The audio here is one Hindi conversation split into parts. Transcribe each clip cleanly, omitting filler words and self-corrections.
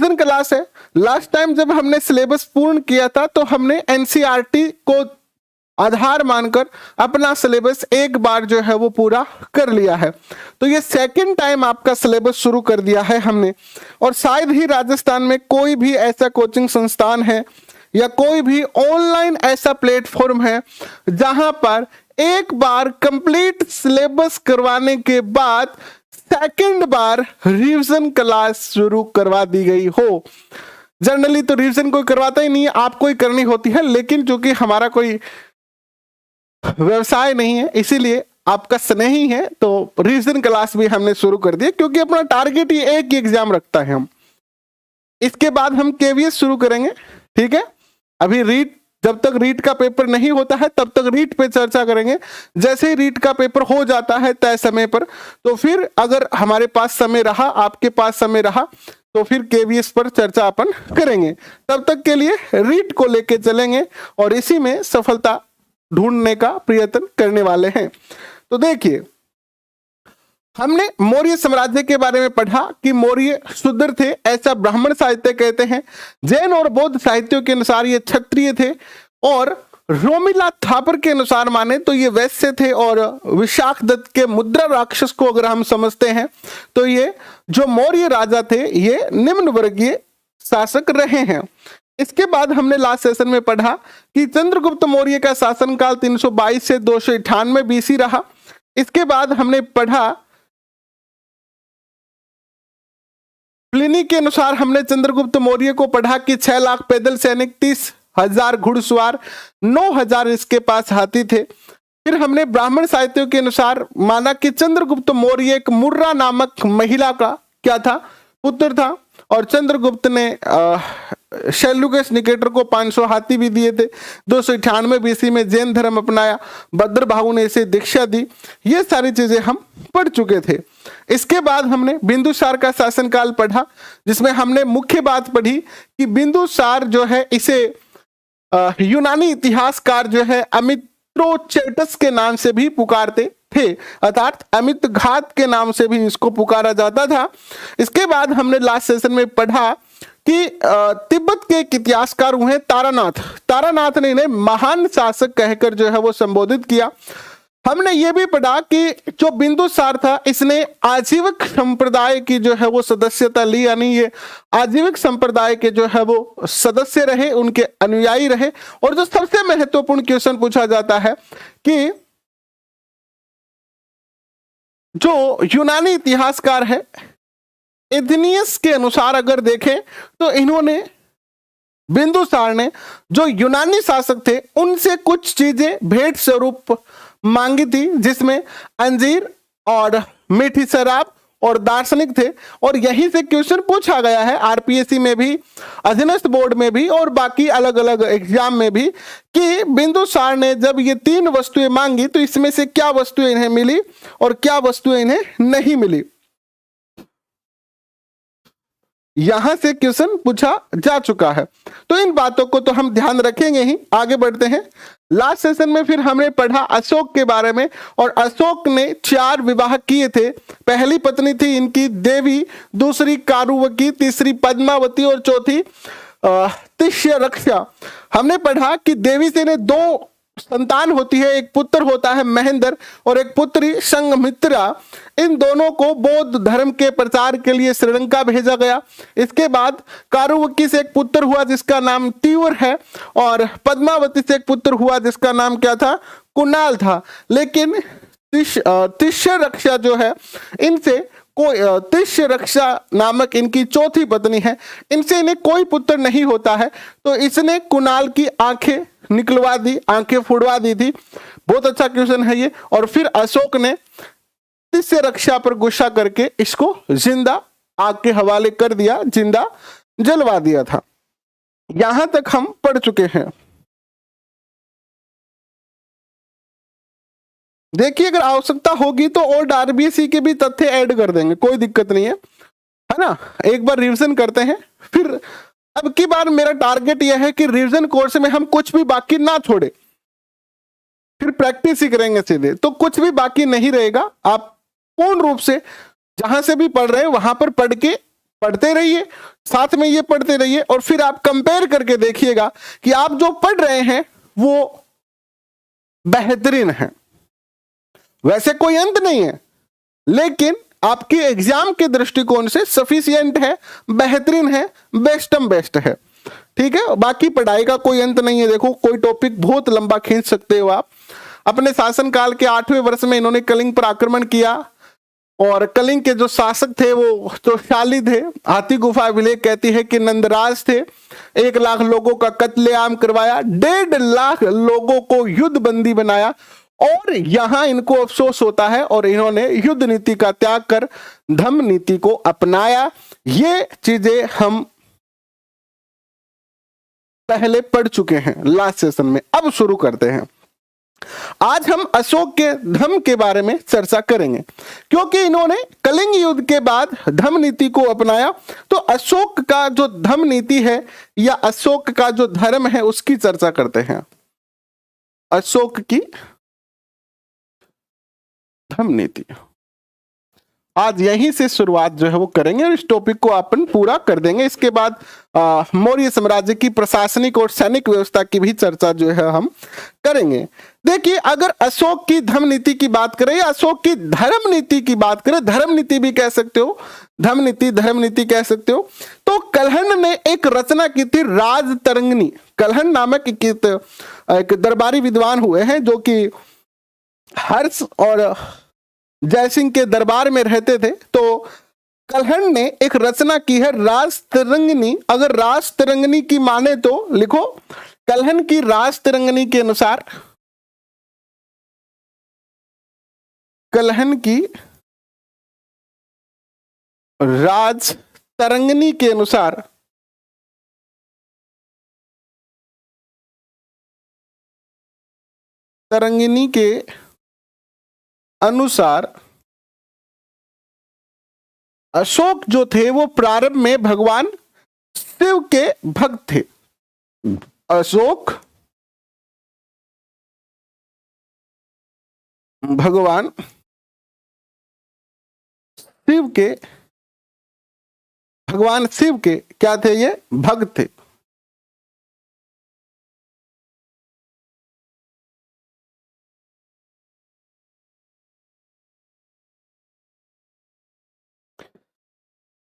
रिवीजन क्लास है। लास्ट टाइम जब हमने सिलेबस पूर्ण किया था तो हमने एनसीईआरटी को आधार मानकर अपना सिलेबस एक बार जो है वो पूरा कर लिया है। तो ये सेकंड टाइम आपका सिलेबस शुरू कर दिया है हमने, और शायद ही राजस्थान में कोई भी ऐसा कोचिंग संस्थान है या कोई भी ऑनलाइन ऐसा प्लेटफॉर्म है जहां पर एक बार कंप्लीट सिलेबस करवाने के बाद सेकंड बार रिवीजन क्लास शुरू करवा दी गई हो। जनरली तो रिवीजन कोई करवाता ही नहीं है, आपको ही करनी होती है, लेकिन चूंकि हमारा कोई व्यवसाय नहीं है इसीलिए आपका स्नेह ही है, तो रिवीजन क्लास भी हमने शुरू कर दिया, क्योंकि अपना टारगेट ही एक ही एग्जाम रखता है हम। इसके बाद हम केवीएस शुरू करेंगे, ठीक है। अभी रीट, जब तक रीट का पेपर नहीं होता है तब तक रीट पे चर्चा करेंगे। जैसे ही रीट का पेपर हो जाता है तय समय पर, तो फिर अगर हमारे पास समय रहा, आपके पास समय रहा, तो फिर केवीएस पर चर्चा अपन करेंगे। तब तक के लिए रीट को लेके चलेंगे और इसी में सफलता ढूंढने का प्रयत्न करने वाले हैं। तो देखिए, हमने मौर्य साम्राज्य के बारे में पढ़ा कि मौर्य शूद्र थे, ऐसा ब्राह्मण साहित्य कहते हैं। जैन और बौद्ध साहित्यों के अनुसार ये क्षत्रिय थे, और रोमिला थापर के अनुसार माने तो ये वैश्य थे। और विशाख दत्त के मुद्रा राक्षस को अगर हम समझते हैं तो ये जो मौर्य राजा थे ये निम्न वर्गीय शासक रहे हैं। इसके बाद हमने लास्ट सेशन में पढ़ा कि चंद्रगुप्त मौर्य का शासनकाल 322 से 298 बीसी रहा। इसके बाद हमने पढ़ा, प्लिनी के अनुसार हमने चंद्रगुप्त मौर्य को पढ़ा कि 6 लाख पैदल सैनिक, 30,000 घुड़सवार, 9,000 इसके पास हाथी थे। फिर हमने ब्राह्मण साहित्यों के अनुसार माना कि चंद्रगुप्त मौर्य एक मुर्रा नामक महिला का क्या था, पुत्र था, और चंद्रगुप्त ने शैल्यूकस निकेटर को 500 हाथी भी दिए थे। 298 बीसी में जैन धर्म अपनाया, भद्रभाहु ने इसे दीक्षा दी। ये सारी चीजें हम पढ़ चुके थे। इसके बाद हमने बिंदुसार का शासनकाल पढ़ा, जिसमें हमने मुख्य बात पढ़ी कि बिंदुसार जो है इसे यूनानी इतिहासकार जो है अमित्रोचेटस के नाम से भी पुकारते थे, अर्थात अमित घात के नाम से भी इसको पुकारा जाता था। इसके बाद हमने लास्ट सेशन में पढ़ा कि तिब्बत के एक इतिहासकार हुए तारानाथ ने इन्हें महान शासक कहकर जो है वो संबोधित किया। हमने ये भी पढ़ा कि जो बिंदुसार था इसने आजीविक संप्रदाय की जो है वो सदस्यता ली, यानी ये आजीविक संप्रदाय के जो है वो सदस्य रहे, उनके अनुयायी रहे। और जो सबसे महत्वपूर्ण क्वेश्चन पूछा जाता है कि जो यूनानी इतिहासकार है एथेनियस के अनुसार अगर देखें तो इन्होंने, बिंदुसार ने जो यूनानी शासक थे उनसे कुछ चीजें भेंट स्वरूप मांगी थी, जिसमें अंजीर और मीठी शराब और दार्शनिक थे। और यहीं से क्वेश्चन पूछा गया है आरपीएससी में भी, अधीनस्थ बोर्ड में भी और बाकी अलग अलग एग्जाम में भी, कि बिंदुसार ने जब ये 3 वस्तुएं मांगी तो इसमें से क्या वस्तुएं इन्हें मिली और क्या वस्तुएं इन्हें नहीं मिली। यहां से क्वेश्चन पूछा जा चुका है, तो इन बातों को तो हम ध्यान रखेंगे ही। आगे बढ़ते हैं। लास्ट सेशन में फिर हमने पढ़ा अशोक के बारे में, और अशोक ने 4 विवाह किए थे। पहली पत्नी थी इनकी देवी, दूसरी कारुवकी, तीसरी पद्मावती और चौथी तिष्यरक्षा। हमने पढ़ा कि देवी से इन्हें 2 संतान होती है, एक पुत्र होता है महेंद्र और एक पुत्री संघमित्रा। इन दोनों को बौद्ध धर्म के प्रचार के लिए श्रीलंका भेजा गया। इसके बाद कारुवकी से एक पुत्र हुआ जिसका नाम तीव्र है, और पद्मावती से एक पुत्र हुआ जिसका नाम क्या था, कुणाल था। लेकिन तिष्य रक्षा जो है, इनसे कोई तिष्य रक्षा नामक इनकी चौथी पत्नी है, इनसे इन्हें कोई पुत्र नहीं होता है। तो इसने कुणाल की आंखें निकलवा दी, आंखें फुड़वा दी थी। बहुत अच्छा क्वेश्चन है ये। और फिर अशोक ने तिष्य रक्षा पर गुस्सा करके इसको जिंदा आग के हवाले कर दिया, जिंदा जलवा दिया था। यहां तक हम पढ़ चुके हैं। देखिए, अगर आवश्यकता होगी तो और आरबीएससी के भी तथ्य ऐड कर देंगे, कोई दिक्कत नहीं है ना। एक बार रिवीजन करते हैं, फिर अब की बार मेरा टारगेट यह है कि रिवीजन कोर्स में हम कुछ भी बाकी ना छोड़े, फिर प्रैक्टिस ही करेंगे सीधे, तो कुछ भी बाकी नहीं रहेगा। आप पूर्ण रूप से जहां से भी पढ़ रहे हैं वहां पर पढ़ के पढ़ते रहिए, साथ में ये पढ़ते रहिए और फिर आप कंपेयर करके देखिएगा कि आप जो पढ़ रहे हैं वो बेहतरीन है। वैसे कोई अंत नहीं है, लेकिन आपके एग्जाम के दृष्टिकोण से सफिशिएंट है, बेहतरीन है, बेस्टम बेस्ट है। ठीक है, बाकी पढ़ाई का कोई अंत नहीं है। देखो, कोई टॉपिक बहुत लंबा खींच सकते हो आप। अपने शासनकाल के 8वें वर्ष में इन्होंने कलिंग पर आक्रमण किया और कलिंग के जो शासक थे वो तो शाली थे। हाथी गुफा अभिलेख कहती है कि नंदराज थे। 1 लाख लोगों का कत्लेआम करवाया, 1.5 लाख लोगों को युद्ध बंदी बनाया और यहां इनको अफसोस होता है और इन्होंने युद्ध नीति का त्याग कर धम्म नीति को अपनाया। ये चीजें हम पहले पढ़ चुके हैं लास्ट सेशन में। अब शुरू करते हैं। आज हम अशोक के धम्म के बारे में चर्चा करेंगे, क्योंकि इन्होंने कलिंग युद्ध के बाद धम्म नीति को अपनाया। तो अशोक का जो धम्म नीति है या अशोक का जो धर्म है उसकी चर्चा करते हैं। अशोक की धम्म नीति आज यहीं से शुरुआत जो है वो करेंगे और इस टॉपिक को अपन पूरा कर देंगे। इसके बाद मौर्य साम्राज्य की प्रशासनिक और सैनिक व्यवस्था की भी चर्चा जो है हम करेंगे। देखिए, अगर अशोक की धम्म नीति की बात करें या अशोक की धर्म नीति की बात करें, धर्म नीति भी कह सकते हो, धम्म नीति धर्म नीति कह सकते हो, तो कलहण ने एक रचना की थी, राजतरंगिणी। कलहण नामक एक दरबारी विद्वान हुए हैं जो कि हर्ष और जयसिंह के दरबार में रहते थे। तो कलहण ने एक रचना की है राजतरंगिणी। अगर राजतरंगिणी की माने तो लिखो, कलहण की राजतरंगिणी के अनुसार, कलहण की राजतरंगिणी के अनुसार तरंगिणी के अनुसार अशोक जो थे वो प्रारंभ में भगवान शिव के भक्त थे। अशोक भगवान शिव के क्या थे? ये भक्त थे।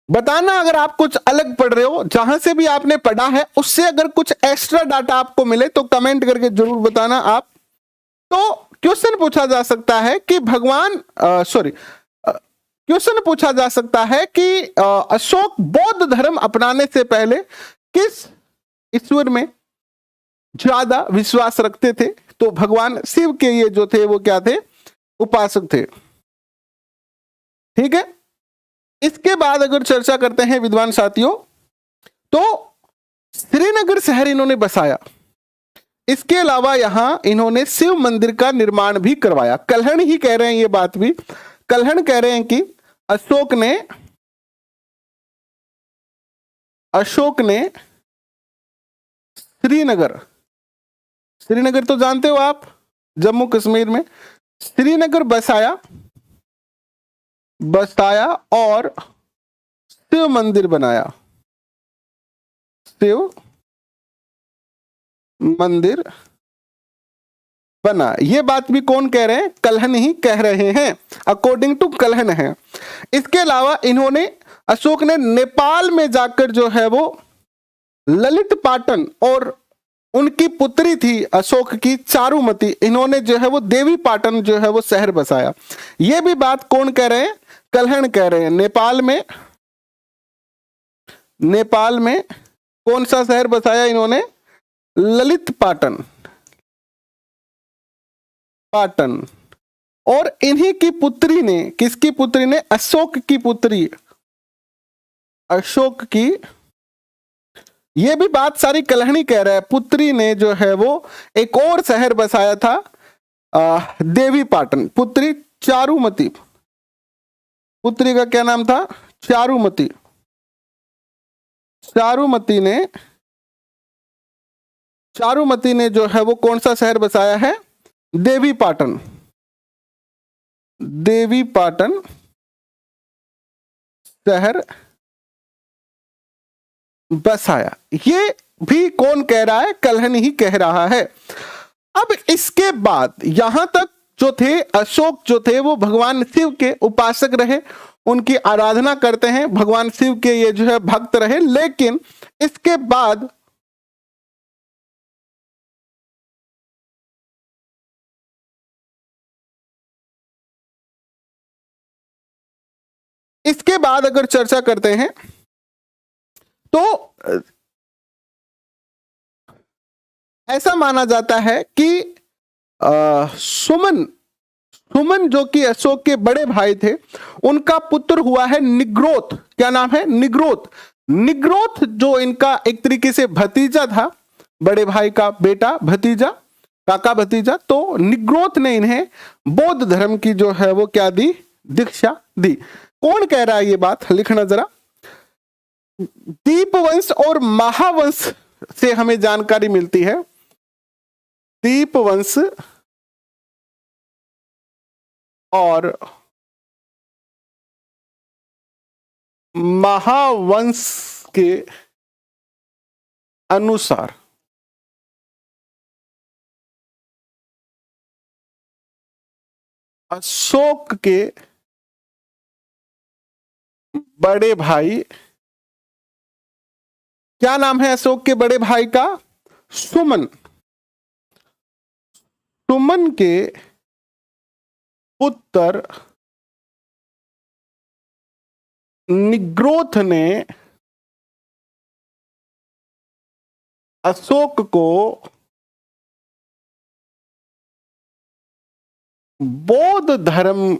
बताना अगर आप कुछ अलग पढ़ रहे हो, जहां से भी आपने पढ़ा है उससे अगर कुछ एक्स्ट्रा डाटा आपको मिले तो कमेंट करके जरूर बताना आप। तो क्वेश्चन पूछा जा सकता है कि क्वेश्चन पूछा जा सकता है कि अशोक बौद्ध धर्म अपनाने से पहले किस ईश्वर में ज्यादा विश्वास रखते थे? तो भगवान शिव के ये जो थे वो क्या थे? उपासक थे। ठीक है, इसके बाद अगर चर्चा करते हैं विद्वान साथियों, तो श्रीनगर शहर इन्होंने बसाया। इसके अलावा यहां इन्होंने शिव मंदिर का निर्माण भी करवाया। कलहण ही कह रहे हैं, ये बात भी कलहण कह रहे हैं कि अशोक ने श्रीनगर तो जानते हो आप, जम्मू कश्मीर में श्रीनगर बसाया और शिव मंदिर बनाया। शिव मंदिर बना। ये बात भी कौन कह रहे हैं? कलहण ही कह रहे हैं, अकॉर्डिंग टू कलहण है। इसके अलावा इन्होंने, अशोक ने नेपाल में जाकर जो है वो ललित पाटन और उनकी पुत्री थी अशोक की चारुमती, इन्होंने जो है वो देवी पाटन जो है वो शहर बसाया। ये भी बात कौन कह रहे हैं? कलहण कह रहे हैं। नेपाल में कौन सा शहर बसाया इन्होंने? ललित पाटन। और इन्हीं की पुत्री ने, किसकी पुत्री ने? अशोक की पुत्री, अशोक की, ये भी बात सारी कलहणी कह रहा है, पुत्री ने जो है वो एक और शहर बसाया था देवी पाटन। पुत्री चारुमती, पुत्री का क्या नाम था? चारुमती। चारुमती ने जो है वो कौन सा शहर बसाया है? देवी पाटन शहर बसाया। ये भी कौन कह रहा है? कल्हण ही कह रहा है। अब इसके बाद यहां तक जो थे, अशोक जो थे वो भगवान शिव के उपासक रहे, उनकी आराधना करते हैं, भगवान शिव के ये जो है भक्त रहे। लेकिन इसके बाद अगर चर्चा करते हैं तो ऐसा माना जाता है कि सुमन जो कि अशोक के बड़े भाई थे, उनका पुत्र हुआ है निग्रोथ। क्या नाम है? निग्रोथ। निग्रोथ जो इनका एक तरीके से भतीजा था, बड़े भाई का बेटा, भतीजा, काका भतीजा। तो निग्रोथ ने इन्हें बौद्ध धर्म की जो है वो क्या दी? दीक्षा दी। कौन कह रहा है ये बात? लिखना जरा। दीपवंश और महावंश से हमें जानकारी मिलती है। दीपवंश और महावंश के अनुसार अशोक के बड़े भाई, क्या नाम है अशोक के बड़े भाई का? सुमन। सुमन के पुत्र निग्रोथ ने अशोक को बौद्ध धर्म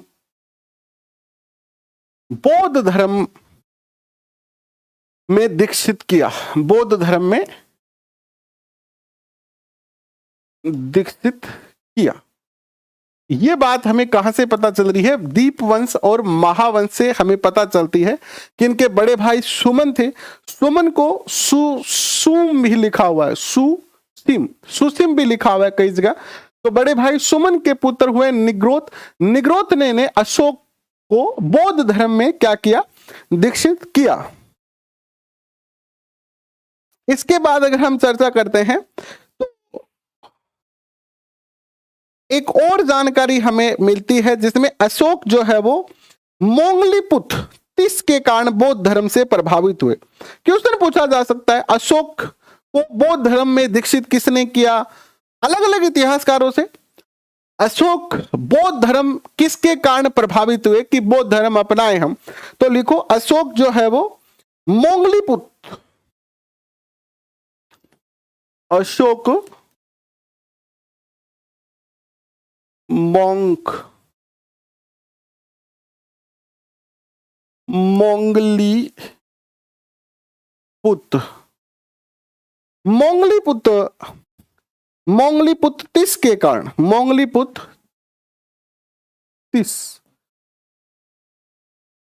में दीक्षित किया। बौद्ध धर्म में दीक्षित किया। ये बात हमें कहां से पता चल रही है? दीपवंश और महावंश से हमें पता चलती है कि इनके बड़े भाई सुमन थे। सुमन को सुम भी लिखा हुआ है, सुसिम भी लिखा हुआ है कई जगह। तो बड़े भाई सुमन के पुत्र हुए निग्रोथ। निग्रोथ ने अशोक को बौद्ध धर्म में क्या किया? दीक्षित किया। इसके बाद अगर हम चर्चा करते हैं तो एक और जानकारी हमें मिलती है जिसमें अशोक जो है वो मोंगलीपुत तिस के कारण बौद्ध धर्म से प्रभावित हुए। क्वेश्चन पूछा जा सकता है अशोक को बौद्ध धर्म में दीक्षित किसने किया? अलग अलग इतिहासकारों से अशोक बौद्ध धर्म किसके कारण प्रभावित हुए कि बौद्ध धर्म अपनाए हम? तो लिखो अशोक जो है वो मोंगलीपुत, अशोक मोंगलीपुत तिस के कारण, मोंगलीपुत तिस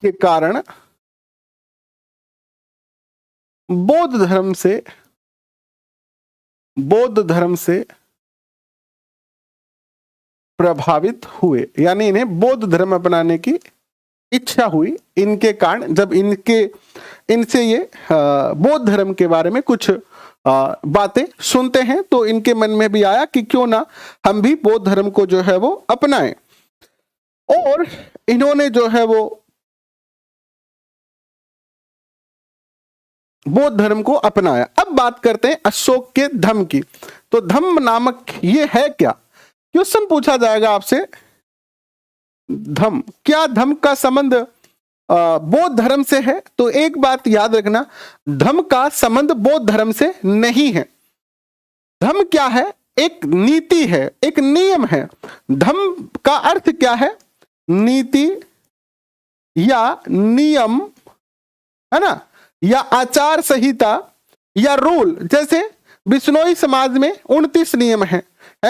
के कारण बौद्ध धर्म से प्रभावित हुए, यानी इन्हें बौद्ध धर्म अपनाने की इच्छा हुई इनके कारण। जब इनसे ये बौद्ध धर्म के बारे में कुछ बातें सुनते हैं तो इनके मन में भी आया कि क्यों ना हम भी बौद्ध धर्म को जो है वो अपनाएं, और इन्होंने जो है वो बौद्ध धर्म को अपनाया। अब बात करते हैं अशोक के धम्म की। तो धम्म नामक ये है क्या? क्वेश्चन पूछा जाएगा आपसे, धम्म, क्या धम्म का संबंध बौद्ध धर्म से है? तो एक बात याद रखना, धम्म का संबंध बौद्ध धर्म से नहीं है। धम्म क्या है? एक नीति है, एक नियम है। धम्म का अर्थ क्या है? नीति या नियम, है ना, या आचार संहिता या रूल। जैसे बिश्नोई समाज में 29 नियम है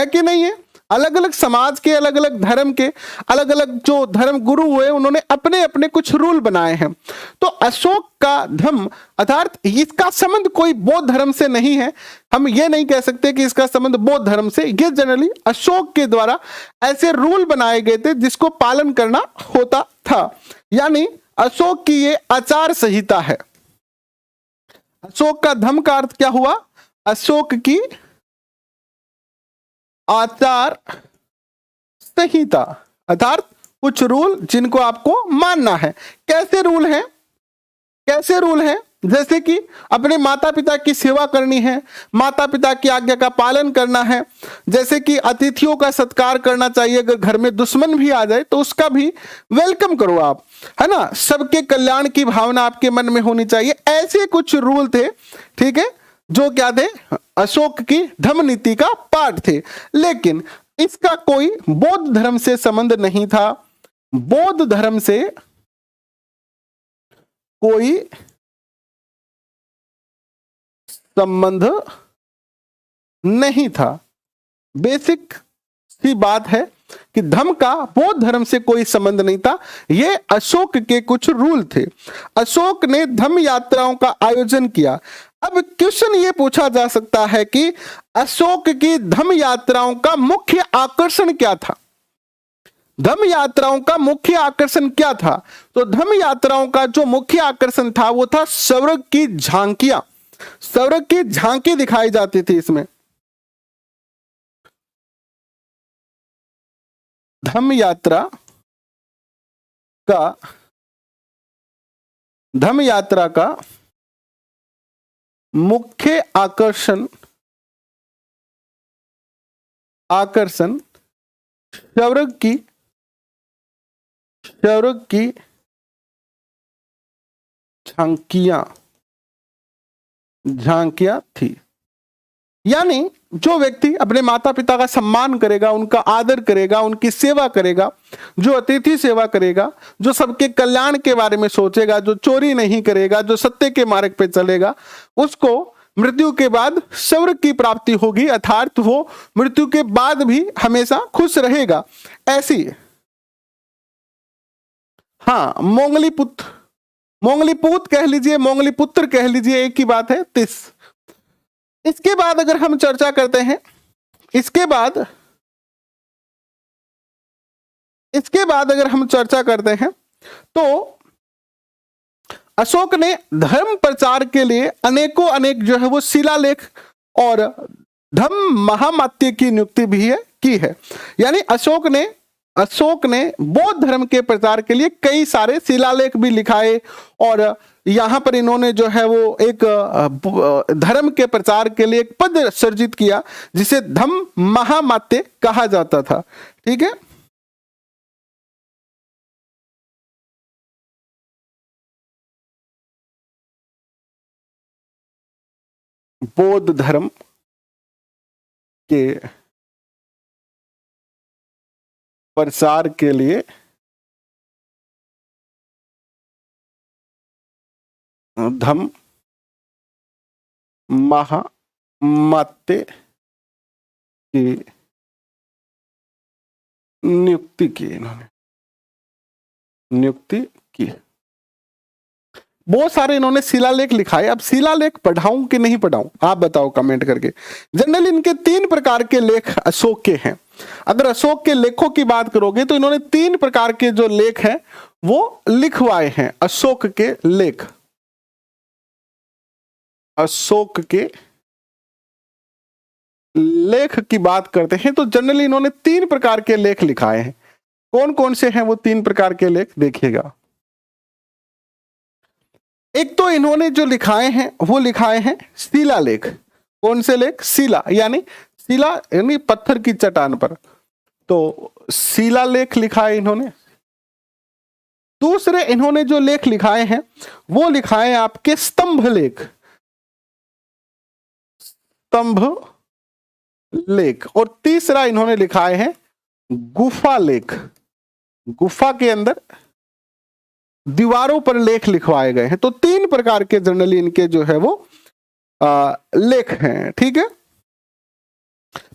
कि नहीं है? अलग अलग समाज के, अलग अलग धर्म के, अलग अलग जो धर्म गुरु हुए उन्होंने अपने अपने कुछ रूल बनाए हैं। तो अशोक का धम्म अर्थात इसका संबंध कोई बौद्ध धर्म से नहीं है। हम ये नहीं कह सकते कि इसका संबंध बौद्ध धर्म से। ये जनरली अशोक के द्वारा ऐसे रूल बनाए गए थे जिसको पालन करना होता था, यानी अशोक की ये आचार संहिता है। अशोक का धम का अर्थ क्या हुआ? अशोक की आचार संहिता, अर्थात कुछ रूल जिनको आपको मानना है। कैसे रूल हैं? कैसे रूल हैं? जैसे कि अपने माता पिता की सेवा करनी है, माता पिता की आज्ञा का पालन करना है, जैसे कि अतिथियों का सत्कार करना चाहिए, अगर घर में दुश्मन भी आ जाए तो उसका भी वेलकम करो आप, है ना, सबके कल्याण की भावना आपके मन में होनी चाहिए। ऐसे कुछ रूल थे, ठीक है, जो क्या थे? अशोक की धम्म नीति का पार्ट थे। लेकिन इसका कोई बौद्ध धर्म से संबंध नहीं था, बौद्ध धर्म से कोई संबंध नहीं था। बेसिक सी बात है कि धम्म का बौद्ध धर्म से कोई संबंध नहीं था, ये अशोक के कुछ रूल थे। अशोक ने धम्म यात्राओं का आयोजन किया। अब क्वेश्चन ये पूछा जा सकता है कि अशोक की धम्म यात्राओं का मुख्य आकर्षण क्या था? धम्म यात्राओं का मुख्य आकर्षण क्या था? तो धम्म यात्राओं का जो मुख्य आकर्षण था वो था स्वर्ग की झांकियां। स्वर्ग की झांकी दिखाई जाती थी इसमें। धम्म यात्रा का मुख्य आकर्षण स्वर्ग की झांकियां थी। यानी जो व्यक्ति अपने माता पिता का सम्मान करेगा, उनका आदर करेगा, उनकी सेवा करेगा, जो अतिथि सेवा करेगा, जो सबके कल्याण के बारे में सोचेगा, जो चोरी नहीं करेगा, जो सत्य के मार्ग पे चलेगा, उसको मृत्यु के बाद स्वर्ग की प्राप्ति होगी, अर्थात वो मृत्यु के बाद भी हमेशा खुश रहेगा। ऐसी हाँ, मोंगलीपुत कह लीजिए, मोंगलीपुत्र कह लीजिए, एक ही बात है, तिस। इसके बाद अगर हम चर्चा करते हैं, इसके बाद अगर हम चर्चा करते हैं तो अशोक ने धर्म प्रचार के लिए अनेक जो है वो शिलालेख और धम्म महामात्य की नियुक्ति भी की है। यानी अशोक ने बौद्ध धर्म के प्रचार के लिए कई सारे शिलालेख भी लिखाए, और यहां पर इन्होंने जो है वो एक धर्म के प्रचार के लिए एक पद सर्जित किया जिसे धम्म महामात्य कहा जाता था। ठीक है, बौद्ध धर्म के प्रचार के लिए धम्म महामात्य की नियुक्ति की, इन्होंने नियुक्ति की। बहुत सारे इन्होंने शिलालेख लिखाए। अब शिलालेख पढ़ाऊं कि नहीं पढ़ाऊं, आप बताओ कमेंट करके। जनरली इनके 3 प्रकार के लेख अशोक के हैं। अगर अशोक के लेखों की बात करोगे तो इन्होंने 3 प्रकार के जो लेख हैं वो लिखवाए हैं। अशोक के लेख, अशोक के लेख की बात करते हैं तो जनरली इन्होंने 3 प्रकार के लेख लिखाए हैं। कौन कौन से हैं वो 3 प्रकार के लेख देखिएगा। एक तो इन्होंने जो लिखाए हैं वो लिखाए हैं शिलालेख। कौन से लेख? शिला यानी पत्थर की चट्टान पर, तो शिलालेख लिखा है इन्होंने। दूसरे इन्होंने जो लेख लिखाए हैं वो लिखाए आपके स्तंभ लेख। और तीसरा इन्होंने लिखाए हैं गुफा लेख। गुफा के अंदर दीवारों पर लेख लिखवाए गए हैं। तो 3 प्रकार के जनरली इनके जो है वो लेख हैं। ठीक है,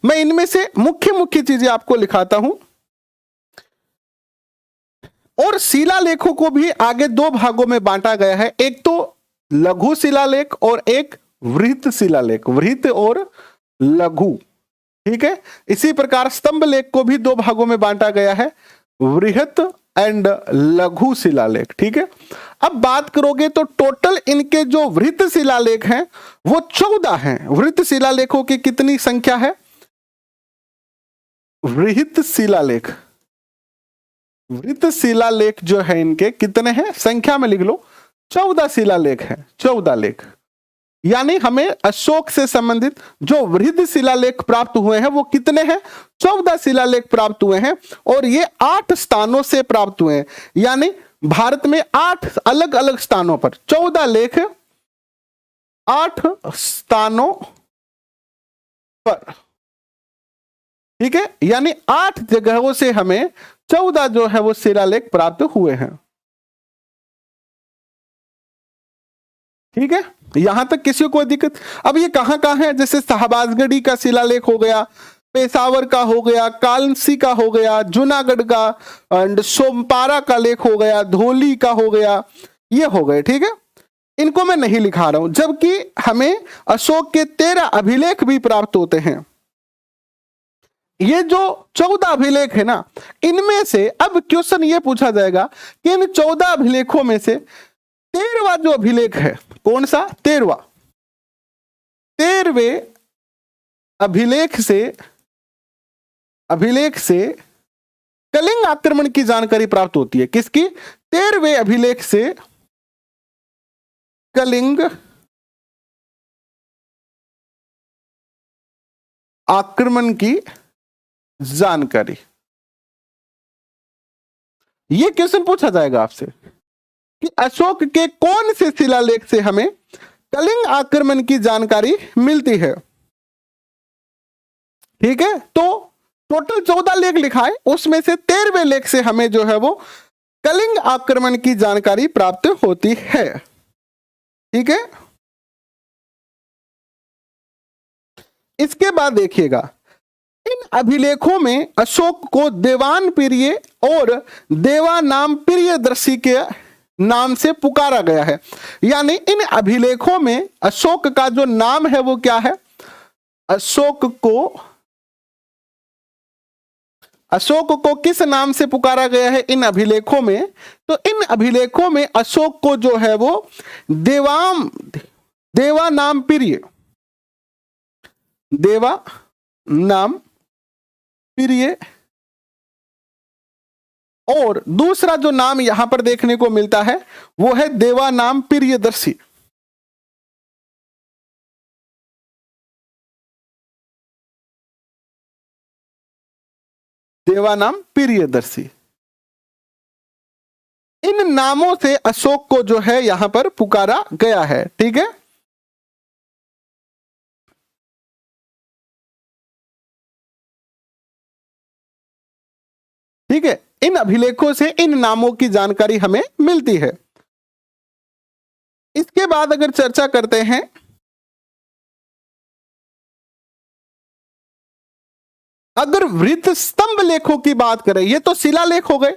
मैं इनमें से मुख्य चीजें आपको लिखाता हूं। और शिलालेखों को भी आगे 2 भागों में बांटा गया है, एक तो लघु शिलालेख और एक वृहत शिलालेख, वृहत और लघु। ठीक है, इसी प्रकार स्तंभ लेख को भी 2 भागों में बांटा गया है, वृहत एंड लघु शिलालेख। ठीक है, अब बात करोगे तो टोटल इनके जो वृत्त शिलालेख हैं वो 14 हैं। वृत्त शिलालेखों की कितनी संख्या है? वृत्त शिलालेख, वृत्त शिलालेख जो है इनके कितने हैं? संख्या में लिख लो, 14 शिलालेख है, 14 लेख। यानी हमें अशोक से संबंधित जो वृत्त शिलालेख प्राप्त हुए हैं वो कितने हैं? 14 शिलालेख प्राप्त हुए हैं और ये 8 स्थानों से प्राप्त हुए हैं। यानी भारत में 8 अलग अलग स्थानों पर 14 लेख 8 स्थानों पर, ठीक है। यानी 8 जगहों से हमें 14 जो है वो शिलालेख प्राप्त हुए हैं, ठीक है। यहां तक किसी को कोई दिक्कत? अब ये कहां कहां है? जैसे शाहबाजगढ़ी का शिलालेख हो गया, पेशावर का हो गया, कालसी का हो गया, जूनागढ़ का एंड सोमपारा का लेख हो गया, धोली का हो गया, ये हो गए, ठीक है। इनको मैं नहीं लिखा रहा हूं, जबकि हमें अशोक के 13 अभिलेख भी प्राप्त होते हैं। ये जो 14 अभिलेख है ना, इनमें से अब क्वेश्चन ये पूछा जाएगा कि इन 14 अभिलेखों में से 13वां जो अभिलेख है, कौन सा? 13वां, 13वें अभिलेख से कलिंग आक्रमण की जानकारी प्राप्त होती है। किसकी? 13वें अभिलेख से कलिंग आक्रमण की जानकारी। यह क्वेश्चन पूछा जाएगा आपसे कि अशोक के कौन से शिलालेख से हमें कलिंग आक्रमण की जानकारी मिलती है, ठीक है। तो टोटल 14 लेख लिखा है, उसमें से 13वें लेख से हमें जो है वो कलिंग आक्रमण की जानकारी प्राप्त होती है, ठीक है। इसके बाद देखिएगा, इन अभिलेखों में अशोक को देवान प्रिय और देवानाम प्रियदर्शी के नाम से पुकारा गया है। यानी इन अभिलेखों में अशोक का जो नाम है वो क्या है? अशोक को किस नाम से पुकारा गया है इन अभिलेखों में? तो इन अभिलेखों में अशोक को जो है वो देवानाम प्रिय और दूसरा जो नाम यहां पर देखने को मिलता है वो है देवानाम प्रियदर्शी। देवानाम प्रियदर्शी, इन नामों से अशोक को जो है यहां पर पुकारा गया है, ठीक है। ठीक है, इन अभिलेखों से इन नामों की जानकारी हमें मिलती है। इसके बाद अगर चर्चा करते हैं, अगर वृत्त स्तंभ लेखों की बात करें, ये तो शिलालेख हो गए।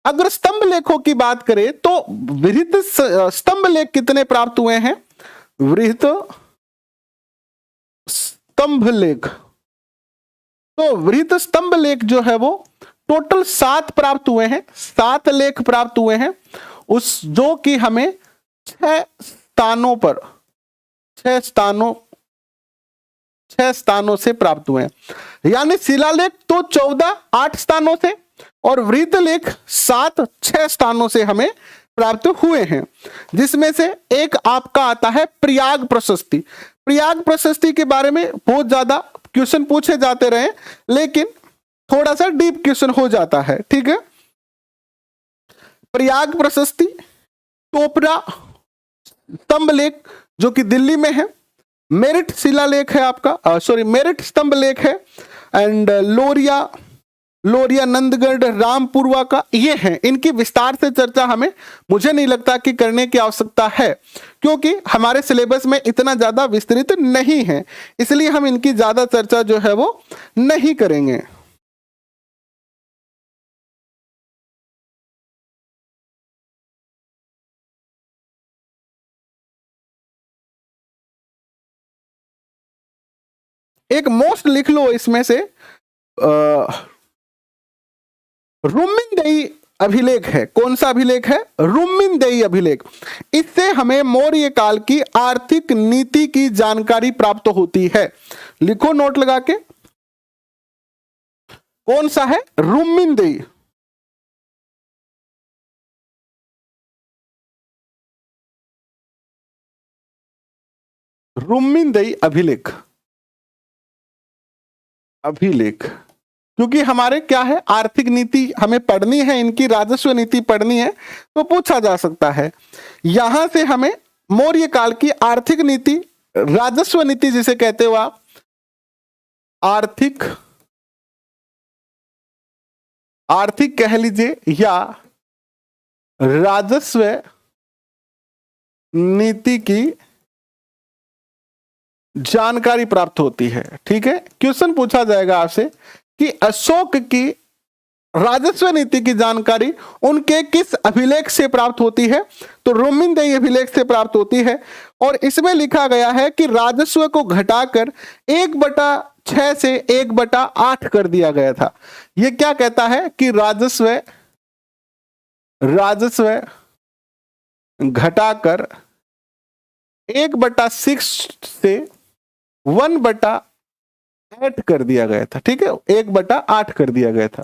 अगर स्तंभ लेखों की बात करें तो वृत्त स्तंभ लेख कितने प्राप्त हुए हैं? वृत्त स्तंभ लेख, तो वृत्त स्तंभ लेख जो है वो टोटल 7 प्राप्त हुए हैं, 7 लेख प्राप्त हुए हैं, उस जो कि हमें 6 स्थानों से प्राप्त हुए हैं। यानी शिलालेख तो 14 8 स्थानों से और वृत्त लेख 7 6 स्थानों से हमें प्राप्त हुए हैं, जिसमें से एक आपका आता है प्रयाग प्रशस्ति। प्रयाग प्रशस्ति के बारे में बहुत ज्यादा क्वेश्चन पूछे जाते रहे, लेकिन थोड़ा सा डीप क्वेश्चन हो जाता है, ठीक है। प्रयाग प्रशस्ति, टोपरा स्तंभ लेख जो कि दिल्ली में है, मेरठ शिलालेख है आपका, मेरठ स्तंभ लेख है, एंड लोरिया नंदगढ़ रामपुरवा का, ये है। इनकी विस्तार से चर्चा मुझे नहीं लगता कि करने की आवश्यकता है, क्योंकि हमारे सिलेबस में इतना ज्यादा विस्तृत नहीं है, इसलिए हम इनकी ज्यादा चर्चा जो है वो नहीं करेंगे। एक मोस्ट लिख लो इसमें से, रुम्मिंगई अभिलेख है। कौन सा अभिलेख है? रुम्मिनदेई अभिलेख। इससे हमें मौर्य काल की आर्थिक नीति की जानकारी प्राप्त होती है। लिखो नोट लगा के, कौन सा है? रुम्मिनदेई। रुम्मिनदेई अभिलेख, अभिलेख। क्योंकि हमारे क्या है, आर्थिक नीति हमें पढ़नी है, इनकी राजस्व नीति पढ़नी है, तो पूछा जा सकता है। यहां से हमें मौर्य काल की आर्थिक नीति, राजस्व नीति जिसे कहते हो आप, आर्थिक, आर्थिक कह लीजिए या राजस्व नीति की जानकारी प्राप्त होती है। ठीक है, क्वेश्चन पूछा जाएगा आपसे कि अशोक की राजस्व नीति की जानकारी उनके किस अभिलेख से प्राप्त होती है? तो रुम्मिनदेई अभिलेख से प्राप्त होती है। और इसमें लिखा गया है कि राजस्व को घटाकर 1/6 से 1/8 कर दिया गया था। यह क्या कहता है कि राजस्व घटाकर 1/6 से 1/8 कर दिया गया था। ठीक है, 1/8 कर दिया गया था,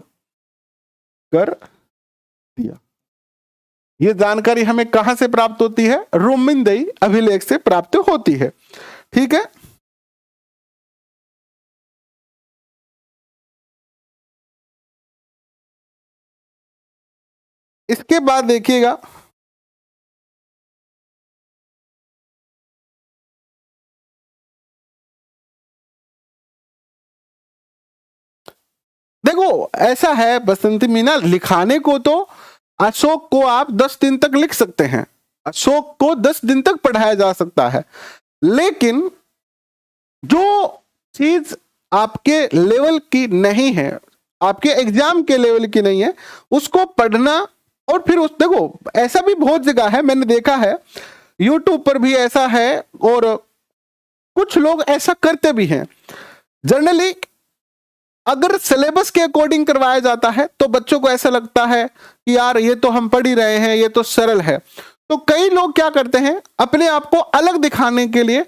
कर दिया। यह जानकारी हमें कहां से प्राप्त होती है? रुम्मिनदेई अभिलेख से प्राप्त होती है। ठीक है, इसके बाद देखिएगा, देखो ऐसा है बसंती मीना, लिखाने को तो अशोक को आप 10 दिन तक लिख सकते हैं, अशोक को 10 दिन तक पढ़ाया जा सकता है, लेकिन जो चीज आपके लेवल की नहीं है, आपके एग्जाम के लेवल की नहीं है, उसको पढ़ना। और फिर उस, देखो ऐसा भी बहुत जगह है, मैंने देखा है यूट्यूब पर भी ऐसा है, और कुछ लोग ऐसा करते भी हैं। जनरली अगर सिलेबस के अकॉर्डिंग करवाया जाता है तो बच्चों को ऐसा लगता है कि यार ये तो हम पढ़ ही रहे हैं, ये तो सरल है। तो कई लोग क्या करते हैं, अपने आप को अलग दिखाने के लिए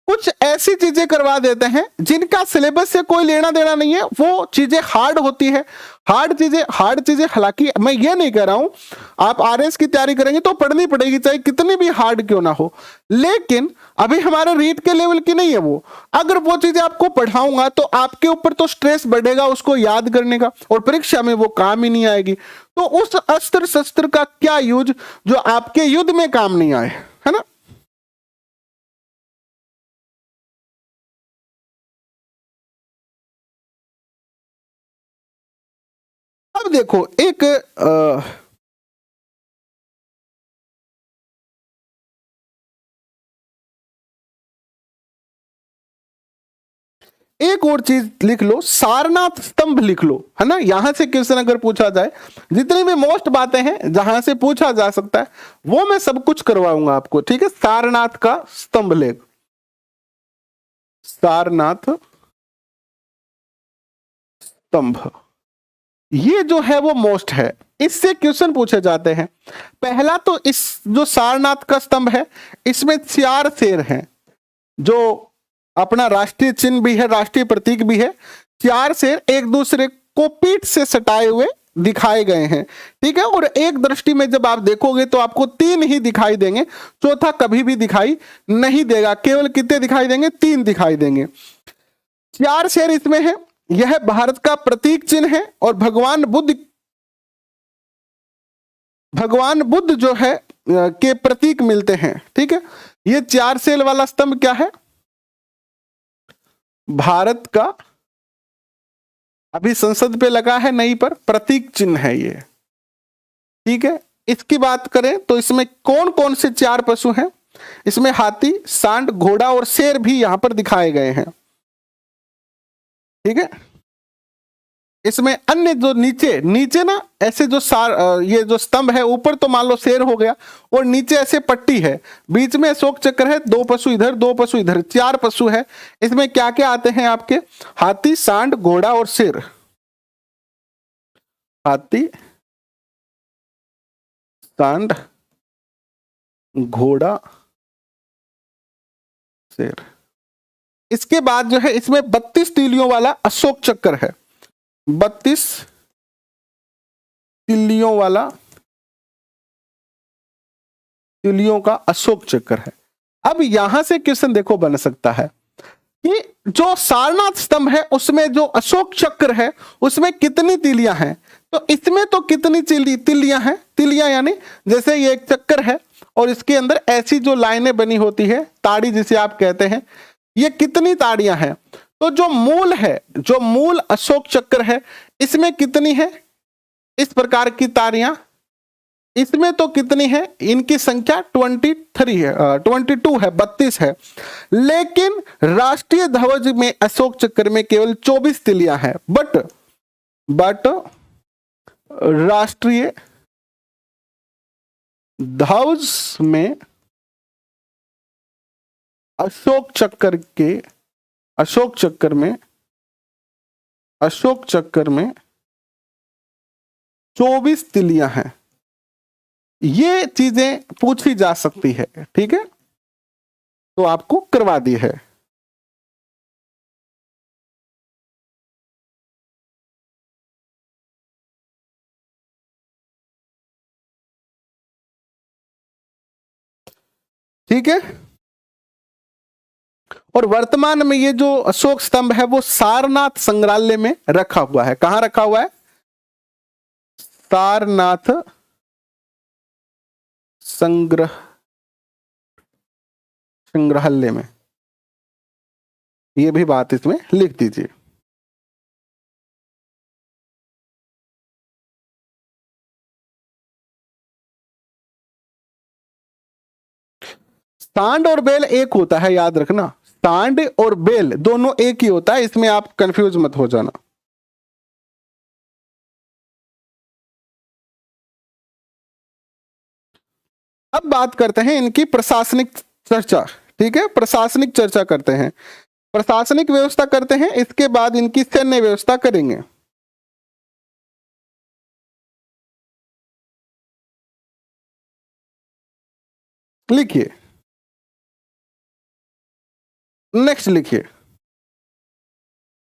कुछ ऐसी चीजें करवा देते हैं जिनका सिलेबस से कोई लेना देना नहीं है, वो चीजें हार्ड होती है। हार्ड चीजें, हालांकि मैं ये नहीं कह रहा हूं, आप आरएस की तैयारी करेंगे तो पढ़नी पड़ेगी, चाहे कितनी भी हार्ड क्यों ना हो, लेकिन अभी हमारे रीड के लेवल की नहीं है वो। अगर वो चीजें आपको पढ़ाऊंगा तो आपके ऊपर तो स्ट्रेस बढ़ेगा उसको याद करने का, और परीक्षा में वो काम ही नहीं आएगी। तो उस अस्त्र शस्त्र का क्या यूज जो आपके युद्ध में काम नहीं आए, है ना। अब देखो एक और चीज लिख लो, सारनाथ स्तंभ लिख लो, है ना। यहां से क्वेश्चन अगर पूछा जाए, जितनी भी मोस्ट बातें हैं जहां से पूछा जा सकता है वो मैं सब कुछ करवाऊंगा आपको। ठीक है, सारनाथ का स्तंभ लेख, सारनाथ स्तंभ, ये जो है वो मोस्ट है, इससे क्वेश्चन पूछे जाते हैं। पहला तो इस जो सारनाथ का स्तंभ है इसमें 4 शेर हैं, जो अपना राष्ट्रीय चिन्ह भी है, राष्ट्रीय प्रतीक भी है। 4 शेर एक दूसरे को पीठ से सटाए हुए दिखाए गए हैं। ठीक है, और एक दृष्टि में जब आप देखोगे तो आपको 3 ही दिखाई देंगे, चौथा कभी भी दिखाई नहीं देगा। केवल कितने दिखाई देंगे? 3 दिखाई देंगे। 4 शेर इसमें है, यह भारत का प्रतीक चिन्ह है, और भगवान बुद्ध जो है के प्रतीक मिलते हैं। ठीक है, ये 4 शेर वाला स्तंभ क्या है? भारत का, अभी संसद पे लगा है नहीं, पर प्रतीक चिन्ह है ये। ठीक है, इसकी बात करें तो इसमें कौन कौन से 4 पशु हैं? इसमें हाथी, सांड, घोड़ा और शेर भी यहां पर दिखाए गए हैं। ठीक है, इसमें अन्य जो नीचे ना ऐसे जो ये जो स्तंभ है, ऊपर तो मान लो शेर हो गया, और नीचे ऐसे पट्टी है, बीच में अशोक चक्र है, 2 पशु इधर 2 पशु इधर, 4 पशु है। इसमें क्या क्या आते हैं आपके? हाथी, सांड, घोड़ा और शेर। हाथी, सांड, घोड़ा, शेर। इसके बाद जो है इसमें 32 तीलियों वाला अशोक चक्र है, 32 तीलियों वाला, तीलियों का अशोक चक्र है। अब यहां से क्वेश्चन देखो बन सकता है कि जो सारनाथ स्तंभ है उसमें जो अशोक चक्र है उसमें कितनी तीलियां हैं, तो इसमें तो कितनी तीलियां हैं, तीलियां यानी जैसे ये एक चक्कर है और इसके अंदर ऐसी जो लाइनें बनी होती है, ताड़ी जिसे आप कहते हैं, ये कितनी ताड़ियां हैं, तो जो मूल है, जो मूल अशोक चक्र है इसमें कितनी है इस प्रकार की ताड़ियां, इसमें तो कितनी है, इनकी संख्या 23 है, 22 है, 32 है। लेकिन राष्ट्रीय ध्वज में अशोक चक्र में केवल 24 तीलियां हैं। बट राष्ट्रीय ध्वज में अशोक चक्र में 24 तीलियां हैं। ये चीजें पूछी जा सकती है, ठीक है, तो आपको करवा दी है। ठीक है, और वर्तमान में ये जो अशोक स्तंभ है वो सारनाथ संग्रहालय में रखा हुआ है। कहां रखा हुआ है? सारनाथ संग्रहालय में। ये भी बात इसमें लिख दीजिए। सांड और बेल एक होता है, याद रखना, सांड और बेल दोनों एक ही होता है, इसमें आप कंफ्यूज मत हो जाना। अब बात करते हैं इनकी प्रशासनिक चर्चा, ठीक है, प्रशासनिक चर्चा करते हैं, प्रशासनिक व्यवस्था करते हैं, इसके बाद इनकी सैन्य व्यवस्था करेंगे। लिखिए, नेक्स्ट लिखिए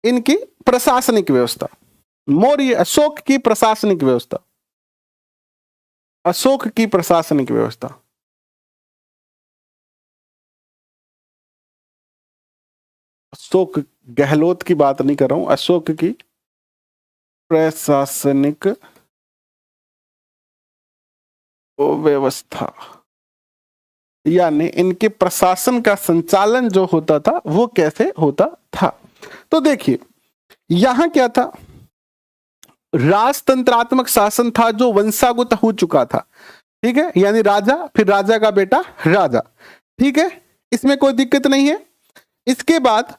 इनकी प्रशासनिक व्यवस्था, मौर्य अशोक की प्रशासनिक व्यवस्था, अशोक की प्रशासनिक व्यवस्था। अशोक गहलोत की बात नहीं कर रहा हूं, अशोक की प्रशासनिक व्यवस्था, यानी इनके प्रशासन का संचालन जो होता था वो कैसे होता था। तो देखिए यहां क्या था, राजतंत्रात्मक शासन था जो वंशागत हो चुका था, ठीक है, यानी राजा फिर राजा का बेटा राजा, ठीक है, इसमें कोई दिक्कत नहीं है। इसके बाद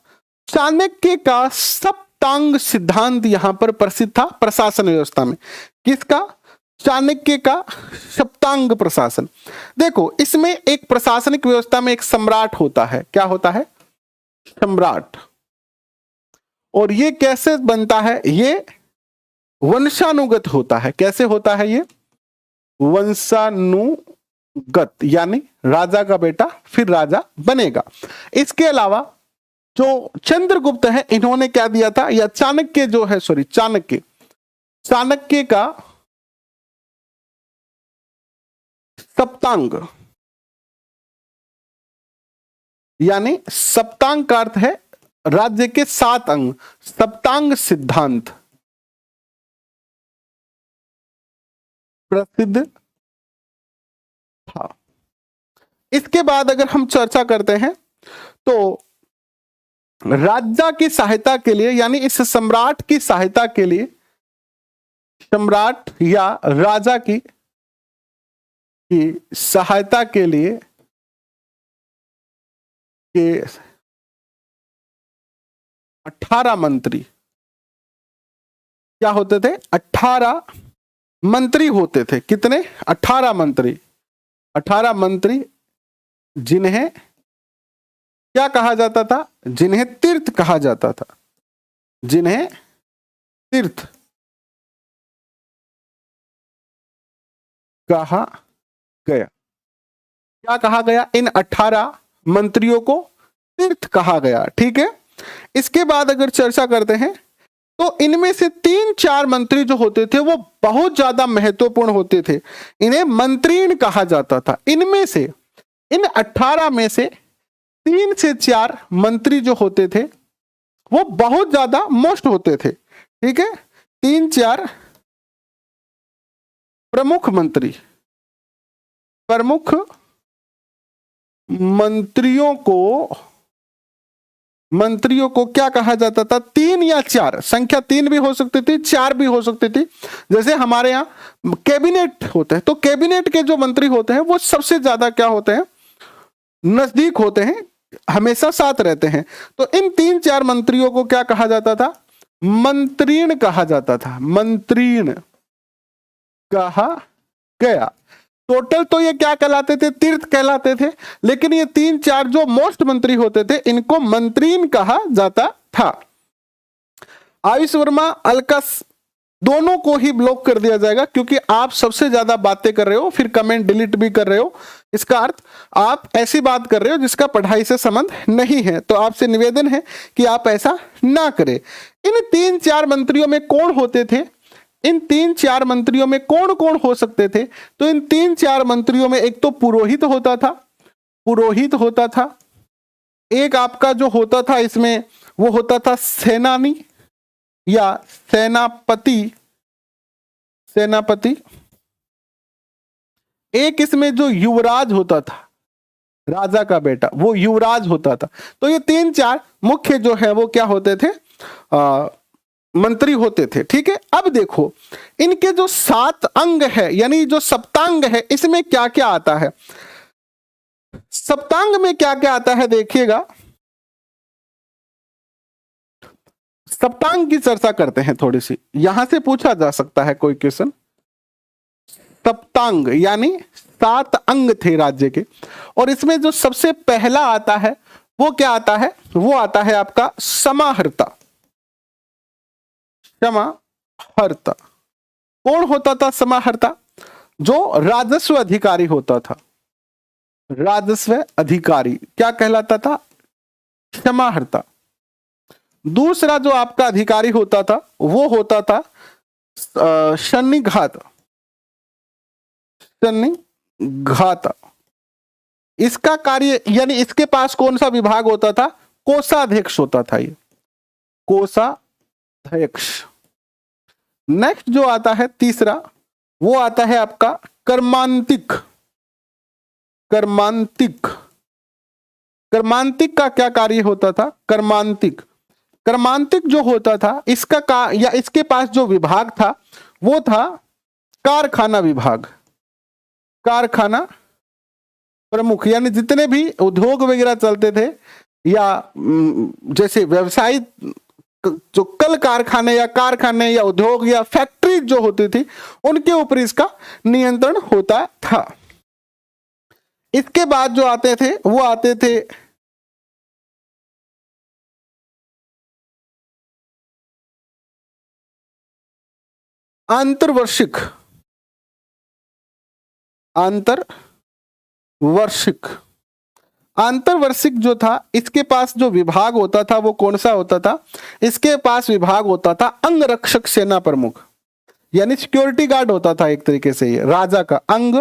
चाणक्य का सप्तांग सिद्धांत यहां पर प्रसिद्ध था प्रशासन व्यवस्था में। किसका? चाणक्य का सप्तांग प्रशासन। देखो इसमें एक प्रशासनिक व्यवस्था में एक सम्राट होता है, क्या होता है? सम्राट। और ये कैसे बनता है? ये वंशानुगत होता है। कैसे होता है ये? वंशानुगत, यानी राजा का बेटा फिर राजा बनेगा। इसके अलावा जो चंद्रगुप्त है इन्होंने क्या दिया था, या चाणक्य जो है, सॉरी चाणक्य का सप्तांग, यानी सप्तांग का अर्थ है राज्य के 7 अंग, सप्तांग सिद्धांत प्रसिद्ध था। इसके बाद अगर हम चर्चा करते हैं तो राजा की सहायता के लिए, यानी इस सम्राट की सहायता के लिए, सम्राट या राजा की सहायता के लिए के 18 मंत्री क्या होते थे? 18 मंत्री होते थे। कितने? 18 मंत्री। 18 मंत्री जिन्हें क्या कहा जाता था? जिन्हें तीर्थ कहा जाता था, जिन्हें तीर्थ कहा गया। क्या कहा गया? इन 18 मंत्रियों को तीर्थ कहा गया। ठीक है, इसके बाद अगर चर्चा करते हैं तो इनमें से 3-4 मंत्री जो होते थे वो बहुत ज्यादा महत्वपूर्ण होते थे, इन्हें मंत्रीण कहा जाता था। इनमें से, इन 18 में से 3 से 4 मंत्री जो होते थे वो बहुत ज्यादा मोस्ट होते थे। ठीक है, 3-4 प्रमुख मंत्रियों को क्या कहा जाता था? 3 या 4, संख्या 3 भी हो सकती थी, 4 भी हो सकती थी। जैसे हमारे यहाँ कैबिनेट होते हैं, तो कैबिनेट के जो मंत्री होते हैं वो सबसे ज्यादा क्या होते हैं? नजदीक होते हैं, हमेशा साथ रहते हैं। तो इन 3-4 मंत्रियों को क्या कहा जाता था? मंत्रीण कहा जाता था, मंत्रीण कहा गया। टोटल तो ये क्या कहलाते थे? तीर्थ कहलाते थे, लेकिन ये 3-4 जो मोस्ट मंत्री होते थे इनको मंत्रीण कहा जाता था। आयुष वर्मा, अलका दोनों को ही ब्लॉक कर दिया जाएगा, क्योंकि आप सबसे ज्यादा बातें कर रहे हो, फिर कमेंट डिलीट भी कर रहे हो। इसका अर्थ आप ऐसी बात कर रहे हो जिसका पढ़ाई से संबंध नहीं है, तो आपसे निवेदन है कि आप ऐसा ना करें। इन 3-4 मंत्रियों में कौन होते थे? इन 3-4 मंत्रियों में कौन कौन हो सकते थे? तो इन 3-4 मंत्रियों में एक तो पुरोहित होता था, एक आपका जो होता था इसमें वो होता था सेनानी या सेनापति, एक इसमें जो युवराज होता था, राजा का बेटा, वो युवराज होता था। तो ये 3-4 मुख्य जो है वो क्या होते थे? मंत्री होते थे। ठीक है, अब देखो इनके जो 7 अंग है, यानी जो सप्तांग है, इसमें क्या क्या आता है? सप्तांग में क्या क्या आता है देखिएगा, सप्तांग की चर्चा करते हैं थोड़ी सी, यहां से पूछा जा सकता है कोई क्वेश्चन। सप्तांग यानी 7 अंग थे राज्य के, और इसमें जो सबसे पहला आता है वो क्या आता है? वो आता है आपका समाहर्ता। कौन होता था समाहर्ता? जो राजस्व अधिकारी होता था, राजस्व अधिकारी क्या कहलाता था? समाहर्ता। दूसरा जो आपका अधिकारी होता था वो होता था सन्निघात। इसका कार्य, यानी इसके पास कौन सा विभाग होता था? कोषाध्यक्ष होता था ये, कोषाध्यक्ष। नेक्स्ट जो आता है तीसरा, वो आता है आपका कर्मांतिक। कर्मांतिक का क्या कार्य होता था? कर्मांतिक जो होता था इसका या इसके पास जो विभाग था वो था कारखाना विभाग, कारखाना प्रमुख। यानी जितने भी उद्योग वगैरह चलते थे या जैसे व्यवसायिक जो कल कारखाने या उद्योग या फैक्ट्री जो होती थी उनके ऊपर इसका नियंत्रण होता था। इसके बाद जो आते थे वो आते थे आंतरवार्षिक। आंतरवार्षिक जो था इसके पास जो विभाग होता था वो कौन सा होता था? इसके पास विभाग होता था अंगरक्षक सेना प्रमुख, यानी सिक्योरिटी गार्ड होता था एक तरीके से ये राजा का अंग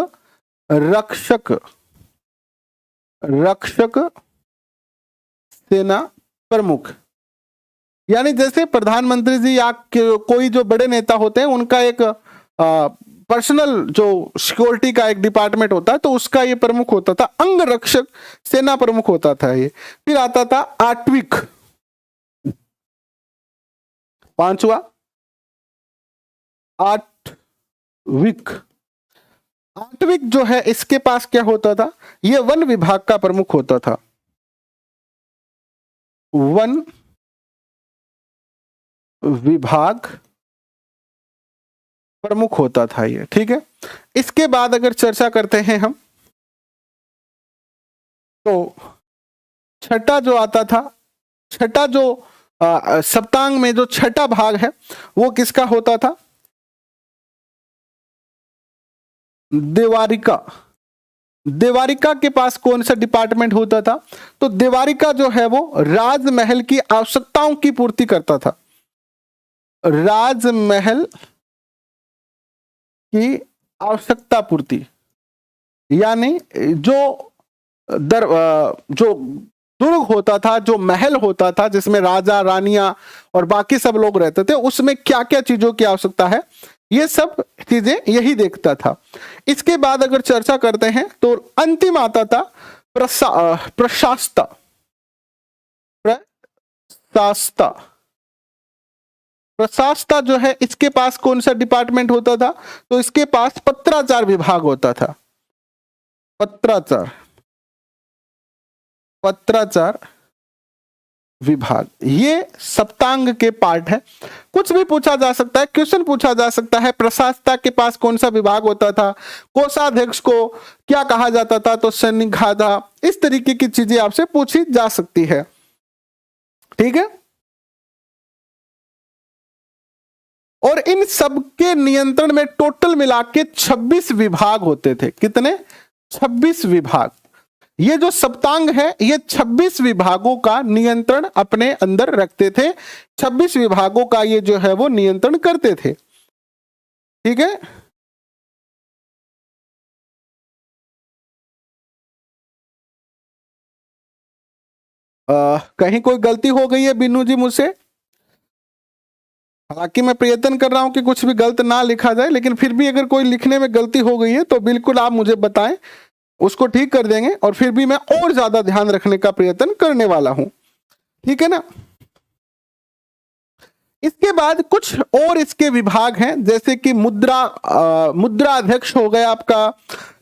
रक्षक सेना प्रमुख। यानी जैसे प्रधानमंत्री जी या कोई जो बड़े नेता होते हैं उनका एक पर्सनल जो सिक्योरिटी का एक डिपार्टमेंट होता है, तो उसका ये प्रमुख होता था, अंग रक्षक सेना प्रमुख होता था ये। फिर आता था आठविक, पांचवा आठविक जो है इसके पास क्या होता था? ये वन विभाग का प्रमुख होता था, वन विभाग प्रमुख होता था ये। ठीक है, इसके बाद अगर चर्चा करते हैं हम तो छठा जो आता था, छठा जो सप्तांग में जो छठा भाग है वो किसका होता था? देवारिका। देवारिका के पास कौन सा डिपार्टमेंट होता था? तो देवारिका जो है वो राजमहल की आवश्यकताओं की पूर्ति करता था। राजमहल की आवश्यकता पूर्ति, यानी जो जो दुर्ग होता था, जो महल होता था जिसमें राजा रानियां और बाकी सब लोग रहते थे, उसमें क्या क्या चीजों की आवश्यकता है, ये सब चीजें यही देखता था। इसके बाद अगर चर्चा करते हैं तो अंतिम आता था प्रशास्ता। प्रशास्ता जो है, इसके पास कौन सा डिपार्टमेंट होता था? तो इसके पास पत्राचार विभाग होता था। पत्राचार विभाग, ये सप्तांग के पार्ट है। कुछ भी पूछा जा सकता है, क्वेश्चन पूछा जा सकता है, प्रशासता के पास कौन सा विभाग होता था, कोषाध्यक्ष को क्या कहा जाता था, तो सन्निघाता, इस तरीके की चीजें आपसे पूछी जा सकती है। ठीक है, और इन सबके नियंत्रण में टोटल मिला के 26 विभाग होते थे। कितने? 26 विभाग। ये जो सप्तांग है, ये 26 विभागों का नियंत्रण अपने अंदर रखते थे। 26 विभागों का ये जो है वो नियंत्रण करते थे। ठीक है, कहीं कोई गलती हो गई है बिन्नू जी मुझसे? हालांकि मैं प्रयत्न कर रहा हूं कि कुछ भी गलत ना लिखा जाए, लेकिन फिर भी अगर कोई लिखने में गलती हो गई है तो बिल्कुल आप मुझे बताएं, उसको ठीक कर देंगे। और फिर भी मैं और ज्यादा ध्यान रखने का प्रयत्न करने वाला हूं। ठीक है ना। इसके बाद कुछ और इसके विभाग हैं, जैसे कि मुद्राध्यक्ष हो गया आपका,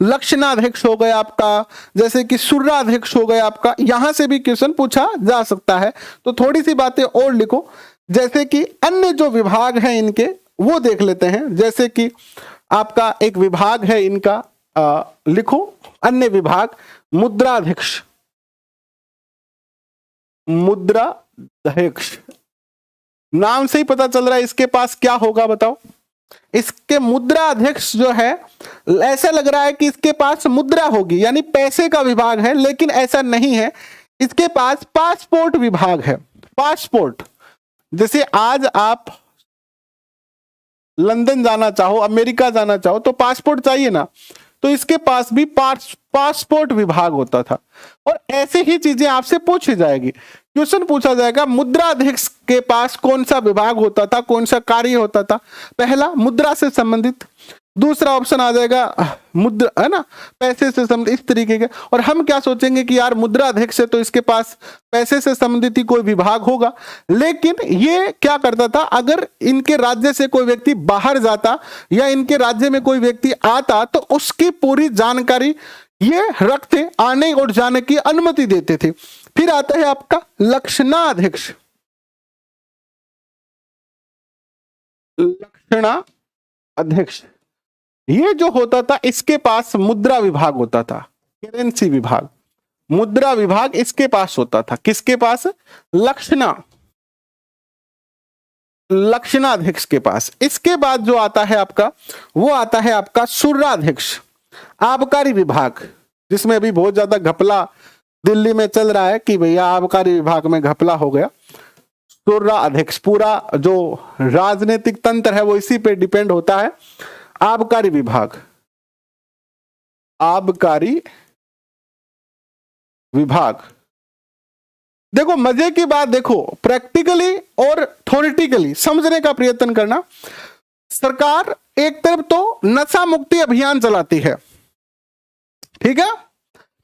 लक्षणाध्यक्ष हो गया आपका, जैसे कि सुराध्यक्ष हो गया आपका। यहां से भी क्वेश्चन पूछा जा सकता है, तो थोड़ी सी बातें और लिखो। जैसे कि अन्य जो विभाग हैं इनके, वो देख लेते हैं। जैसे कि आपका एक विभाग है इनका, लिखो अन्य विभाग, मुद्राध्यक्ष। मुद्राध्यक्ष नाम से ही पता चल रहा है इसके पास क्या होगा, बताओ। इसके मुद्रा अध्यक्ष जो है, ऐसा लग रहा है कि इसके पास मुद्रा होगी, यानी पैसे का विभाग है, लेकिन ऐसा नहीं है। इसके पास पासपोर्ट विभाग है। पासपोर्ट, जैसे आज आप लंदन जाना चाहो, अमेरिका जाना चाहो, तो पासपोर्ट चाहिए ना, तो इसके पास भी पासपोर्ट विभाग होता था। और ऐसे ही चीजें आपसे पूछी जाएगी, क्वेश्चन पूछा जाएगा, मुद्रा अध्यक्ष के पास कौन सा विभाग होता था, कौन सा कार्य होता था। पहला मुद्रा से संबंधित, दूसरा ऑप्शन आ जाएगा मुद्रा, है ना, पैसे से संबंधित, इस तरीके के। और हम क्या सोचेंगे कि यार मुद्रा अध्यक्ष है तो इसके पास पैसे से संबंधित ही कोई विभाग होगा। लेकिन ये क्या करता था, अगर इनके राज्य से कोई व्यक्ति बाहर जाता या इनके राज्य में कोई व्यक्ति आता तो उसकी पूरी जानकारी ये रखते, आने और जाने की अनुमति देते थे। फिर आता है आपका लक्षणाध्यक्ष। लक्षणाध्यक्ष ये जो होता था, इसके पास मुद्रा विभाग होता था, करेंसी विभाग, मुद्रा विभाग इसके पास होता था। किसके पास? लक्षणाध्यक्ष के पास। इसके बाद जो आता है आपका, वो आता है आपका सुराध्यक्ष, आबकारी विभाग, जिसमें अभी बहुत ज्यादा घपला दिल्ली में चल रहा है कि भैया आबकारी विभाग में घपला हो गया। सुरा अध्यक्ष, पूरा जो राजनीतिक तंत्र है वो इसी पे डिपेंड होता है। आबकारी विभाग, आबकारी विभाग। देखो मजे की बात, देखो प्रैक्टिकली और थ्योरेटिकली समझने का प्रयत्न करना। सरकार एक तरफ तो नशा मुक्ति अभियान चलाती है, ठीक है,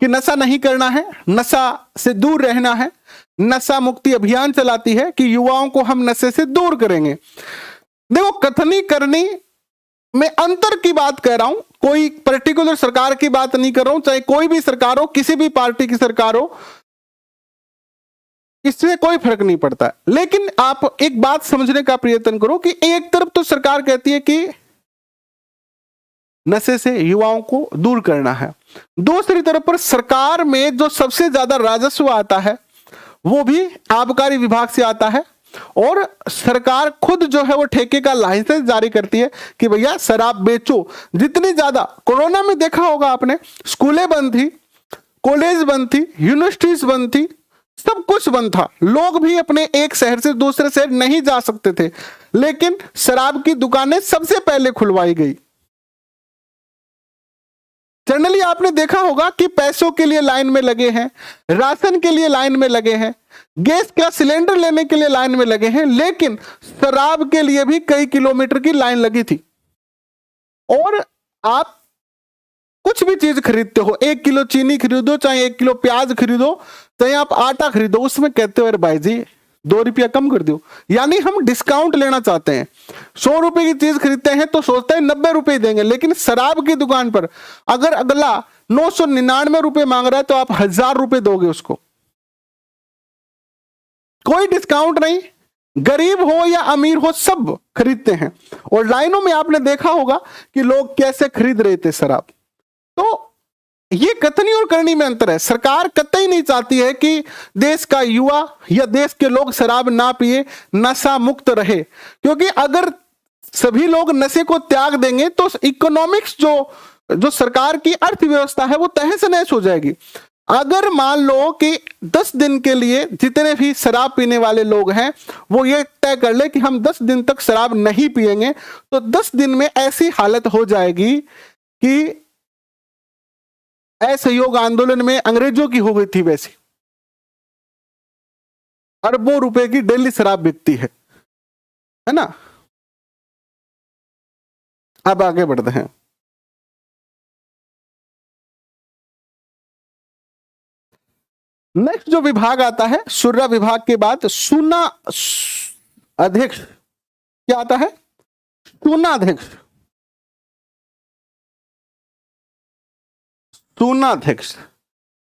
कि नशा नहीं करना है, नशा से दूर रहना है, नशा मुक्ति अभियान चलाती है कि युवाओं को हम नशे से दूर करेंगे। देखो कथनी करनी में अंतर की बात कह रहा हूं, कोई पर्टिकुलर सरकार की बात नहीं कर रहा हूं, चाहे कोई भी सरकार हो, किसी भी पार्टी की सरकार हो, इससे कोई फर्क नहीं पड़ता। लेकिन आप एक बात समझने का प्रयत्न करो कि एक तरफ तो सरकार कहती है कि नशे से युवाओं को दूर करना है, दूसरी तरफ पर सरकार में जो सबसे ज्यादा राजस्व आता है वो भी आबकारी विभाग से आता है, और सरकार खुद जो है वो ठेके का लाइसेंस जारी करती है कि भैया शराब बेचो। जितनी ज्यादा, कोरोना में देखा होगा आपने, स्कूलें बंद थी, कॉलेज बंद थी, यूनिवर्सिटीज बंद थी, सब कुछ बंद था, लोग भी अपने एक शहर से दूसरे शहर नहीं जा सकते थे, लेकिन शराब की दुकानें सबसे पहले खुलवाई गई। जनरली आपने देखा होगा कि पैसों के लिए लाइन में लगे हैं, राशन के लिए लाइन में लगे हैं, गैस का सिलेंडर लेने के लिए लाइन में लगे हैं, लेकिन शराब के लिए भी कई किलोमीटर की लाइन लगी थी। और आप कुछ भी चीज खरीदते हो, 1 किलो चीनी खरीदो, चाहे 1 किलो प्याज खरीदो, चाहे आप आटा खरीदो, उसमें कहते हो अरे भाई जी 2 रुपया कम कर दो। यानी हम डिस्काउंट लेना चाहते हैं। 100 रुपए की चीज खरीदते हैं तो सोचते हैं 90 रुपए देंगे, लेकिन शराब की दुकान पर अगर अगला 999 रुपए मांग रहा है तो आप 1000 रुपए दोगे उसको, कोई डिस्काउंट नहीं। गरीब हो या अमीर हो सब खरीदते हैं। और लाइनों में आपने देखा होगा कि लोग कैसे खरीद रहे थे शराब। तो ये कथनी और करनी में अंतर है। सरकार कतई नहीं चाहती है कि देश का युवा या देश के लोग शराब ना पिए, नशा मुक्त रहे, क्योंकि अगर सभी लोग नशे को त्याग देंगे तो इकोनॉमिक्स जो सरकार की अर्थव्यवस्था है वो तहस नहस हो जाएगी। अगर मान लो कि 10 दिन के लिए जितने भी शराब पीने वाले लोग हैं वो ये तय कर ले कि हम 10 दिन तक शराब नहीं पिएंगे, तो 10 दिन में ऐसी हालत हो जाएगी कि असहयोग आंदोलन में अंग्रेजों की हो गई थी वैसी। अरबों रुपए की डेली शराब बिकती है ना। अब आगे बढ़ते हैं। नेक्स्ट जो विभाग आता है, शुरा विभाग के बाद सुना अध्यक्ष, क्या आता है? सुनाध्यक्ष। सुनाध्यक्ष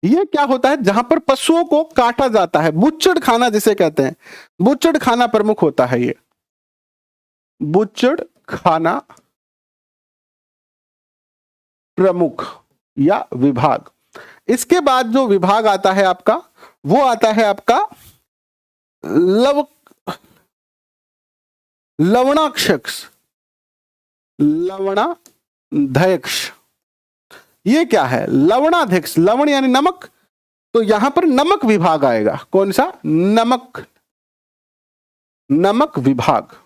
ये क्या होता है? जहां पर पशुओं को काटा जाता है, बुच्चड़ खाना जिसे कहते हैं, बुच्चड़ खाना प्रमुख होता है। ये बुच्चड़ खाना प्रमुख या विभाग। इसके बाद जो विभाग आता है आपका, वो आता है आपका लवणाध्यक्ष। लवणाध्यक्ष ये क्या है? लवणाध्यक्ष, लवण यानी नमक, तो यहां पर नमक विभाग आएगा। कौन सा? नमक विभाग।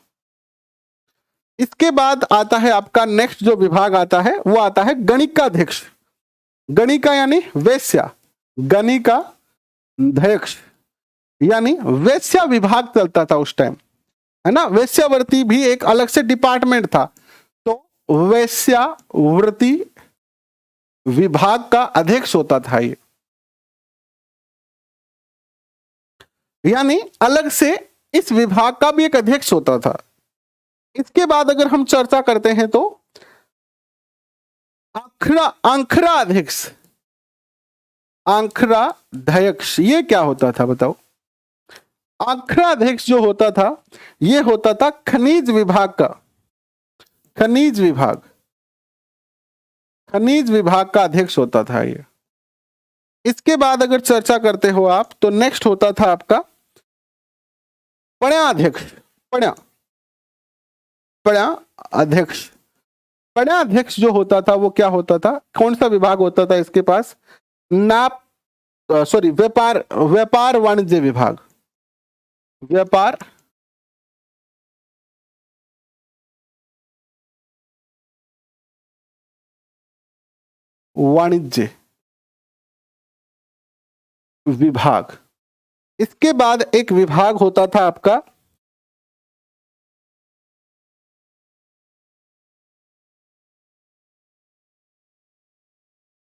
इसके बाद आता है आपका नेक्स्ट जो विभाग आता है वो आता है गणिकाध्यक्ष। गणिका यानी वेश्या, गणिकाध्यक्ष यानी वेश्या विभाग चलता था उस टाइम, है ना। वेश्यावृत्ति भी एक अलग से डिपार्टमेंट था, तो वेश्यावृत्ति विभाग का अध्यक्ष होता था ये, यानी अलग से इस विभाग का भी एक अध्यक्ष होता था। इसके बाद अगर हम चर्चा करते हैं तो अंखराध्यक्ष। अंखराध्यक्ष ये क्या होता था बताओ? अंखराध्यक्ष जो होता था ये होता था खनिज विभाग का, खनिज विभाग का अध्यक्ष होता था ये। इसके बाद अगर चर्चा करते हो आप तो नेक्स्ट होता था आपका पण्याध्यक्ष। पण्याध्यक्ष पण्याध्यक्ष जो होता था वो क्या होता था? कौन सा विभाग होता था इसके पास? व्यापार वाणिज्य विभाग। व्यापार वाणिज्य विभाग। इसके बाद एक विभाग होता था आपका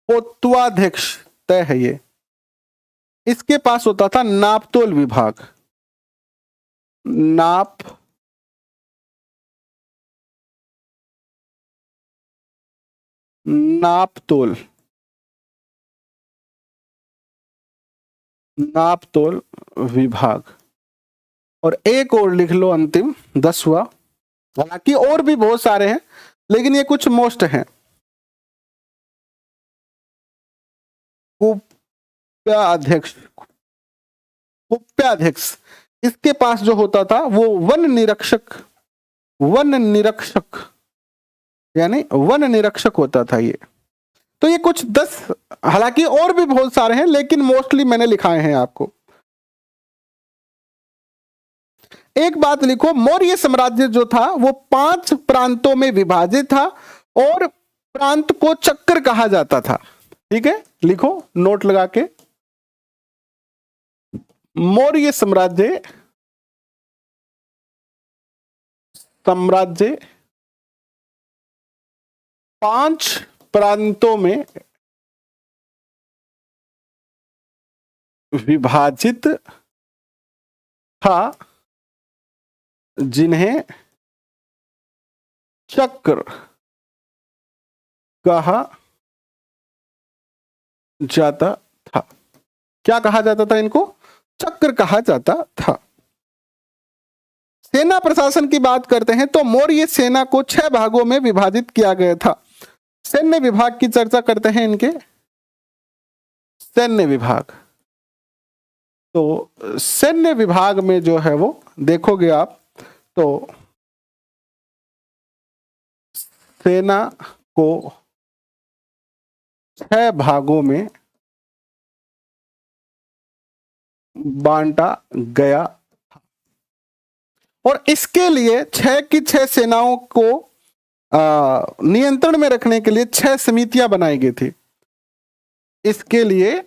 पोत्वाध्यक्ष, तय है ये। इसके पास होता था नापतोल विभाग। नापतोल विभाग। और एक और लिख लो अंतिम 10वां, हालांकि और भी बहुत सारे हैं लेकिन ये कुछ मोस्ट हैं। कुप्याध्यक्ष। इसके पास जो होता था वो वन निरीक्षक यानी वन निरीक्षक होता था ये। तो ये कुछ 10, हालांकि और भी बहुत सारे हैं लेकिन मोस्टली मैंने लिखाए हैं आपको। एक बात लिखो, मौर्य साम्राज्य जो था वो 5 प्रांतों में विभाजित था और प्रांत को चक्र कहा जाता था। ठीक है, लिखो नोट लगा के, मौर्य साम्राज्य 5 प्रांतों में विभाजित था जिन्हें चक्र कहा जाता था। क्या कहा जाता था इनको? चक्र कहा जाता था। सेना प्रशासन की बात करते हैं तो मौर्य सेना को 6 भागों में विभाजित किया गया था। सैन्य विभाग की चर्चा करते हैं इनके। सैन्य विभाग, तो सैन्य विभाग में जो है वो देखोगे आप तो सेना को 6 भागों में बांटा गया था और इसके लिए 6 की 6 सेनाओं को नियंत्रण में रखने के लिए 6 समितियां बनाई गई थी। इसके लिए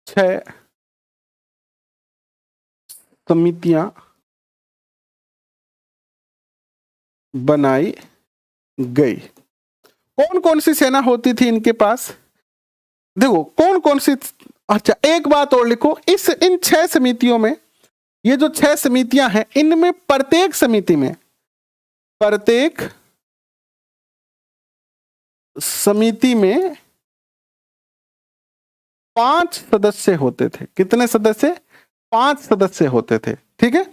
6 समितियां बनाई गई। कौन कौन सी सेना होती थी इनके पास? देखो कौन कौन सी। अच्छा, एक बात और लिखो, इन 6 समितियों में, ये जो 6 समितियां हैं इनमें प्रत्येक समिति में 5 सदस्य होते थे। कितने सदस्य? 5 सदस्य होते थे। ठीक है,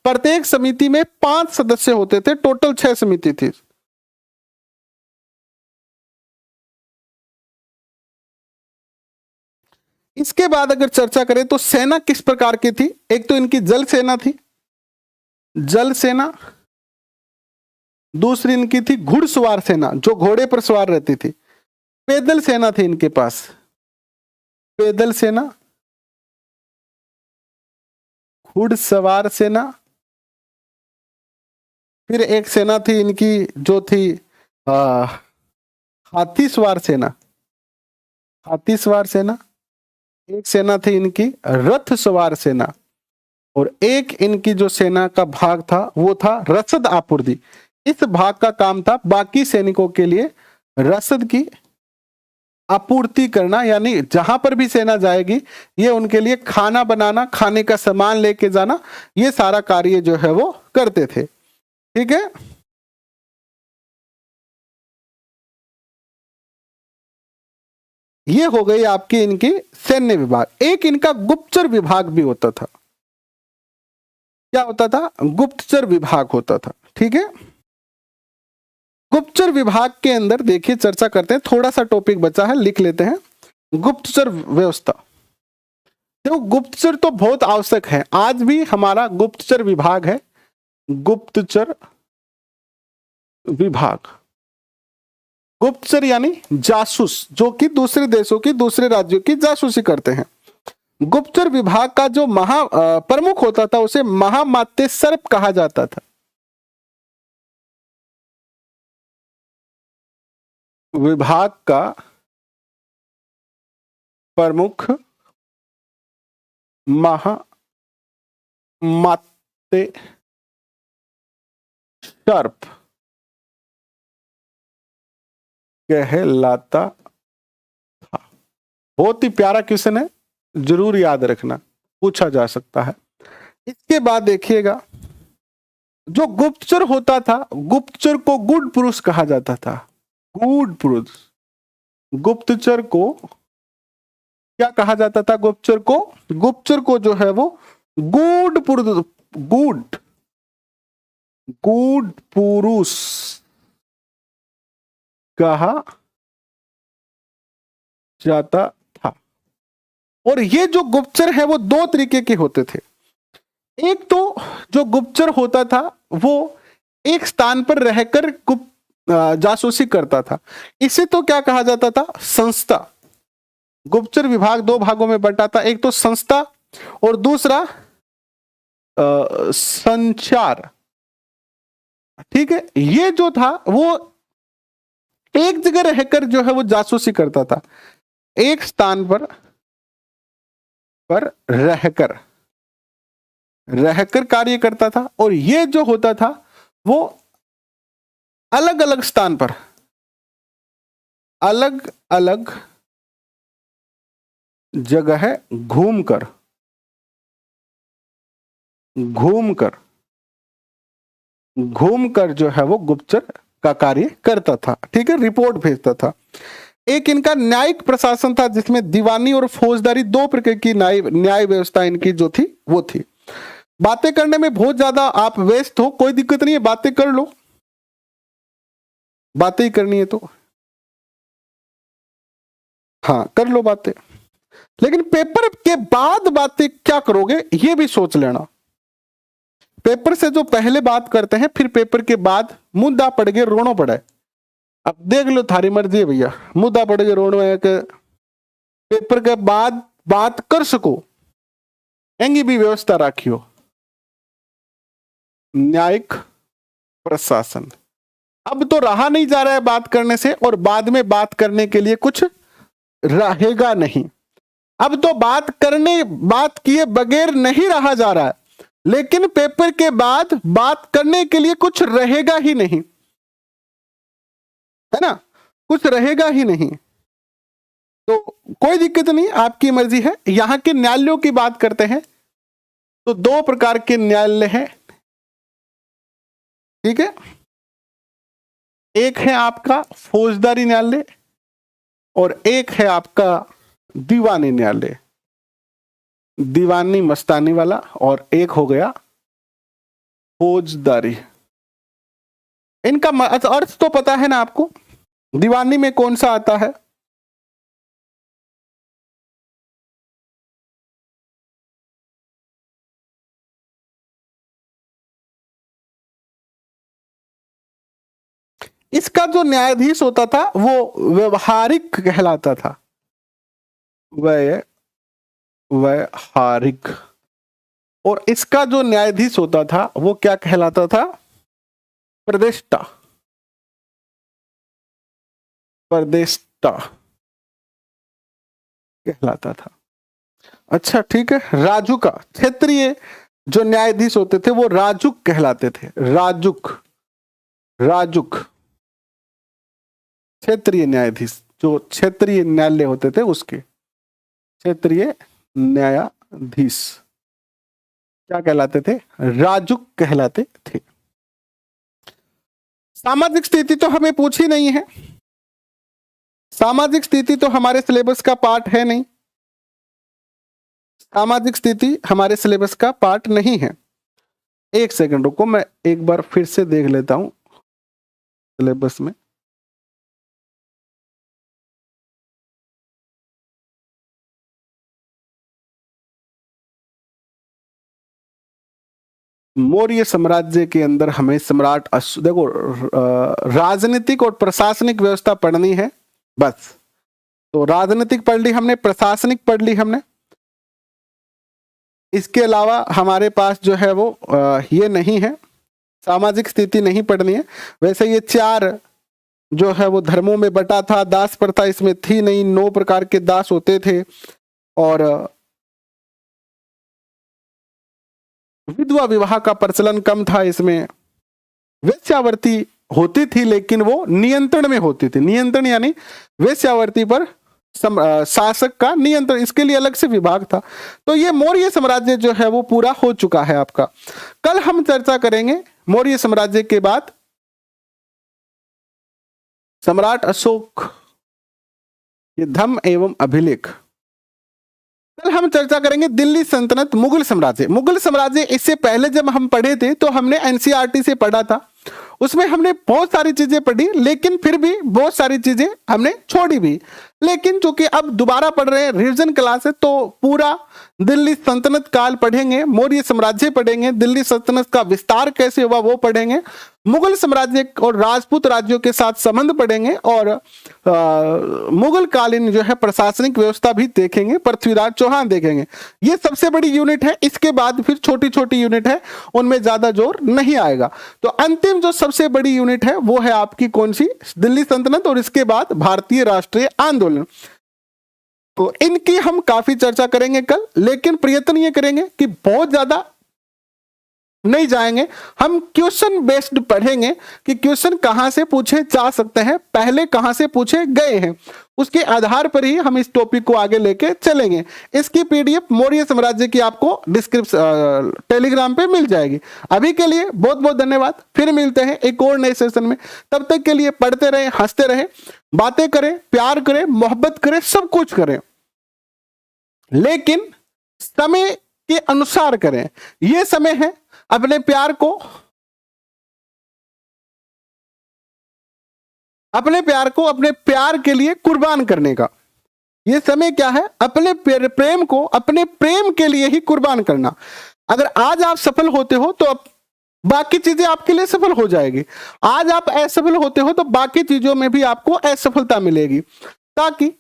प्रत्येक समिति में 5 सदस्य होते थे। टोटल 6 समिति थी। इसके बाद अगर चर्चा करें तो सेना किस प्रकार की थी? एक तो इनकी जल सेना थी, जल सेना। दूसरी इनकी थी घुड़सवार सेना, जो घोड़े पर सवार रहती थी। पैदल सेना थी इनके पास, पैदल सेना, घुड़सवार सेना। फिर एक सेना थी इनकी जो थी हाथी सवार सेना, हाथी सवार सेना। एक सेना थी इनकी रथ सवार सेना और एक इनकी जो सेना का भाग था वो था रसद आपूर्ति। इस भाग का काम था बाकी सैनिकों के लिए रसद की आपूर्ति करना, यानी जहां पर भी सेना जाएगी ये उनके लिए खाना बनाना, खाने का सामान लेके जाना, ये सारा कार्य जो है वो करते थे। ठीक है, ये हो गई आपकी इनकी सैन्य विभाग। एक इनका गुप्तचर विभाग भी होता था। क्या होता था? गुप्तचर विभाग होता था। ठीक है, गुप्तचर विभाग के अंदर देखिए चर्चा करते हैं, थोड़ा सा टॉपिक बचा है, लिख लेते हैं। गुप्तचर व्यवस्था। देखो गुप्तचर तो बहुत आवश्यक है, आज भी हमारा गुप्तचर विभाग है। गुप्तचर विभाग, गुप्तचर यानी जासूस, जो कि दूसरे देशों की, दूसरे राज्यों की जासूसी करते हैं। गुप्तचर विभाग का जो प्रमुख होता था उसे महामात्य सर्प कहा जाता था। विभाग का प्रमुख महामात्य सर्प कहलाता था। बहुत ही प्यारा क्वेश्चन है, जरूर याद रखना, पूछा जा सकता है। इसके बाद देखिएगा, जो गुप्तचर होता था, गुप्तचर को गुड पुरुष कहा जाता था। गुड पुरुष, गुप्तचर को क्या कहा जाता था? गुप्तचर को, गुप्तचर को जो है वो गुड पुरुष, गुड पुरुष कहा जाता था। और ये जो गुप्तचर है वो दो तरीके के होते थे। एक तो जो गुप्तचर होता था वो एक स्थान पर रहकर जासूसी करता था, इसे तो क्या कहा जाता था, संस्था। गुप्तचर विभाग दो भागों में बंटा था, एक तो संस्था और दूसरा संचार। ठीक है, ये जो था वो एक जगह रहकर जो है वो जासूसी करता था, एक स्थान पर रहकर कार्य करता था। और ये जो होता था वो अलग अलग स्थान पर अलग अलग जगह घूमकर जो है वो गुप्तचर का कार्य करता था। ठीक है, रिपोर्ट भेजता था। एक इनका न्यायिक प्रशासन था जिसमें दीवानी और फौजदारी दो प्रकार की न्याय व्यवस्था इनकी जो थी वो थी। बातें करने में बहुत ज्यादा आप व्यस्त हो, कोई दिक्कत नहीं है, बातें कर लो, बातें ही करनी है तो हाँ कर लो बातें, लेकिन पेपर के बाद बातें क्या करोगे ये भी सोच लेना। पेपर से जो पहले बात करते हैं फिर पेपर के बाद मुद्दा पड़ गए रोनो पड़े, अब देख लो थारी मर्जी है भैया, मुद्दा पड़ गए रोनो है कि पेपर के बाद बात कर सको, एंगी भी व्यवस्था राखियो। न्यायिक प्रशासन अब तो रहा नहीं जा रहा है बात करने से, और बाद में बात करने के लिए कुछ रहेगा नहीं। अब तो बात किए बगैर नहीं रहा जा रहा है, लेकिन पेपर के बाद बात करने के लिए कुछ रहेगा ही नहीं, है ना, कुछ रहेगा ही नहीं। तो कोई दिक्कत नहीं, आपकी मर्जी है। यहां के न्यायालयों की बात करते हैं तो दो प्रकार के न्यायालय हैं। ठीक है, एक है आपका फौजदारी न्यायालय और एक है आपका दीवानी न्यायालय, दीवानी मस्तानी वाला, और एक हो गया फौजदारी। इनका अर्थ तो पता है ना आपको, दीवानी में कौन सा आता है, इसका जो न्यायाधीश होता था वो व्यवहारिक कहलाता था, व्यवहारिक। और इसका जो न्यायाधीश होता था वो क्या कहलाता था, प्रदेष्टा कहलाता था। अच्छा ठीक है, राजुका, क्षेत्रीय जो न्यायाधीश होते थे वो राजुक कहलाते थे, राजुक क्षेत्रीय न्यायाधीश, जो क्षेत्रीय न्यायालय होते थे उसके क्षेत्रीय न्यायाधीश क्या कहलाते थे, राजुक कहलाते थे। सामाजिक स्थिति तो हमें पूछी नहीं है, सामाजिक स्थिति तो हमारे सिलेबस का पार्ट है नहीं, सामाजिक स्थिति हमारे सिलेबस का पार्ट नहीं है। एक सेकंड रुको, मैं एक बार फिर से देख लेता हूं सिलेबस में। मौर्य साम्राज्य के अंदर हमें सम्राट देखो राजनीतिक और प्रशासनिक व्यवस्था पढ़नी है बस। तो राजनीतिक पढ़ ली हमने, प्रशासनिक पढ़ ली हमने, इसके अलावा हमारे पास जो है वो ये नहीं है, सामाजिक स्थिति नहीं पढ़नी है। वैसे ये चार जो है वो धर्मों में बटा था, दास प्रथा इसमें थी नहीं, 9 प्रकार के दास होते थे, और विधवा विवाह का प्रचलन कम था इसमें, वेश्यावृत्ति होती थी लेकिन वो नियंत्रण में होती थी, नियंत्रण यानी वेश्यावृत्ति पर शासक का नियंत्रण, इसके लिए अलग से विभाग था। तो ये मौर्य साम्राज्य जो है वो पूरा हो चुका है आपका। कल हम चर्चा करेंगे मौर्य साम्राज्य के बाद सम्राट अशोक, ये धम्म एवं अभिलेख। कल हम चर्चा करेंगे दिल्ली सल्तनत, मुगल साम्राज्य। मुगल साम्राज्य इससे पहले जब हम पढ़े थे तो हमने एनसीईआरटी से पढ़ा था, उसमें हमने बहुत सारी चीजें पढ़ी, लेकिन फिर भी बहुत सारी चीजें हमने छोड़ी भी। लेकिन चूंकि अब दोबारा पढ़ रहे हैं, रिवीजन क्लास है, तो पूरा दिल्ली सल्तनत काल पढ़ेंगे, मौर्य साम्राज्य पढ़ेंगे, दिल्ली सल्तनत का विस्तार कैसे हुआ वो पढ़ेंगे, मुगल साम्राज्य और राजपूत राज्यों के साथ संबंध पढ़ेंगे, और मुगल कालीन जो है प्रशासनिक व्यवस्था भी देखेंगे, पृथ्वीराज चौहान देखेंगे। ये सबसे बड़ी यूनिट है। इसके बाद फिर छोटी छोटी यूनिट है, उनमें ज्यादा जोर नहीं आएगा। तो अंतिम जो सबसे बड़ी यूनिट है वो है आपकी कौन सी? दिल्ली सल्तनत, और इसके बाद भारतीय राष्ट्रीय आंदोलन। तो इनकी हम काफी चर्चा करेंगे कल, लेकिन प्रयत्न ये करेंगे कि बहुत ज्यादा नहीं जाएंगे, हम क्वेश्चन बेस्ड पढ़ेंगे कि क्वेश्चन कहां से पूछे जा सकते हैं, पहले कहां से पूछे गए हैं, उसके आधार पर ही हम इस टॉपिक को आगे लेके चलेंगे। इसकी पीडीएफ मौर्य साम्राज्य की आपको डिस्क्रिप्शन टेलीग्राम पे मिल जाएगी। अभी के लिए बहुत बहुत धन्यवाद, फिर मिलते हैं एक और नए सेशन में। तब तक के लिए पढ़ते रहें, हंसते रहें, बातें करें, प्यार करें, मोहब्बत करें, सब कुछ करें, लेकिन समय के अनुसार करें। यह समय है अपने प्यार को अपने प्यार के लिए कुर्बान करने का। यह समय क्या है? अपने प्रेम को अपने प्रेम के लिए ही कुर्बान करना। अगर आज आप सफल होते हो तो बाकी चीजें आपके लिए सफल हो जाएगी। आज आप असफल होते हो तो बाकी चीजों में भी आपको असफलता मिलेगी। ताकि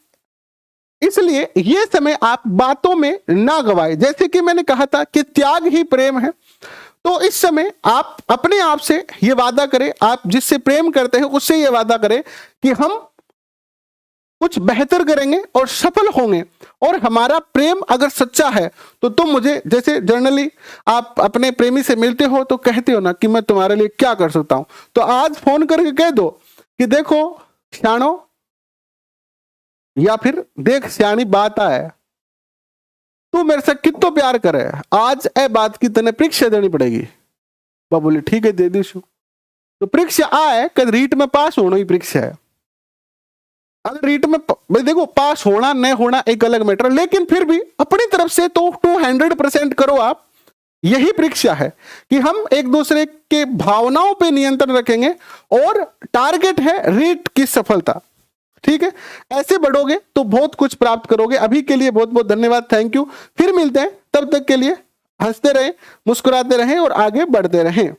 इसलिए यह समय आप बातों में ना गवाए। जैसे कि मैंने कहा था कि त्याग ही प्रेम है, तो इस समय आप अपने आप से यह वादा करें, आप जिससे प्रेम करते हैं उससे यह वादा करें कि हम कुछ बेहतर करेंगे और सफल होंगे। और हमारा प्रेम अगर सच्चा है तो तुम मुझे, जैसे जनरली आप अपने प्रेमी से मिलते हो तो कहते हो ना कि मैं तुम्हारे लिए क्या कर सकता हूं, तो आज फोन करके कह दो कि देखो सियाणो, या फिर देख सियाणी बात आए, तू मेरे से कितो प्यार करे, आज ए बात की तने परीक्षा देनी पड़ेगी। बाबा बोले ठीक है दे दीशु। तो परीक्षा आए कद रीट में पास होना ही परीक्षा है। अगर रीट में देखो पास होना नहीं होना एक अलग मैटर, लेकिन फिर भी अपनी तरफ से तो 200% करो आप। यही परीक्षा है कि हम एक दूसरे के भावनाओं पे नियंत्रण रखेंगे और टारगेट है रीट की सफलता। ठीक है, ऐसे बढ़ोगे तो बहुत कुछ प्राप्त करोगे। अभी के लिए बहुत बहुत धन्यवाद, थैंक यू। फिर मिलते हैं, तब तक के लिए हंसते रहें, मुस्कुराते रहें और आगे बढ़ते रहें।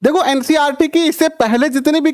देखो एनसीईआरटी की इससे पहले जितनी भी